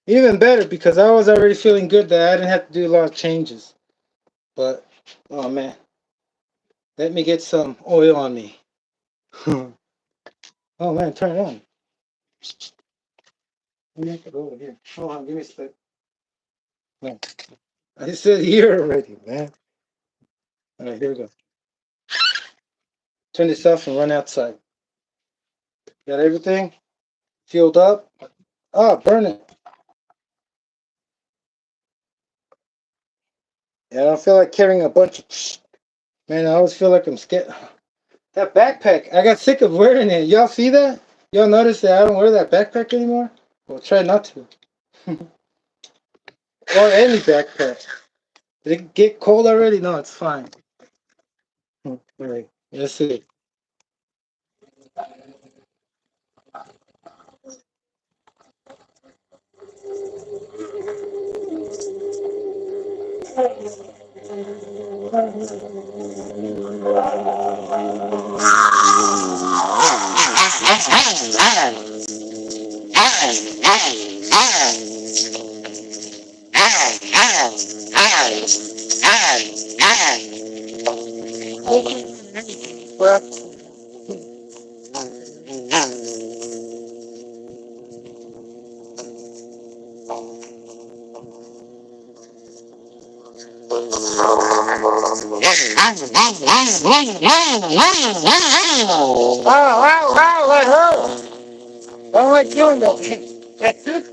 Even better because I was already feeling good that I didn't have to do a lot of changes. But oh man, let me get some oil on me. Oh man, turn it on. Let me have to go over here. Hold on, give me a sec. No. I said here already, man. Alright, here we go. Turn this off and run outside. Got everything fueled up. Oh, burn it. Yeah, I don't feel like carrying a bunch of... Man, I always feel like I'm scared. That backpack, I got sick of wearing it. Y'all see that? Y'all notice that I don't wear that backpack anymore? Well, try not to. Or any backpack. Did it get cold already? No, it's fine. Alright, let's see. Wow, I don't like doing that. That's it.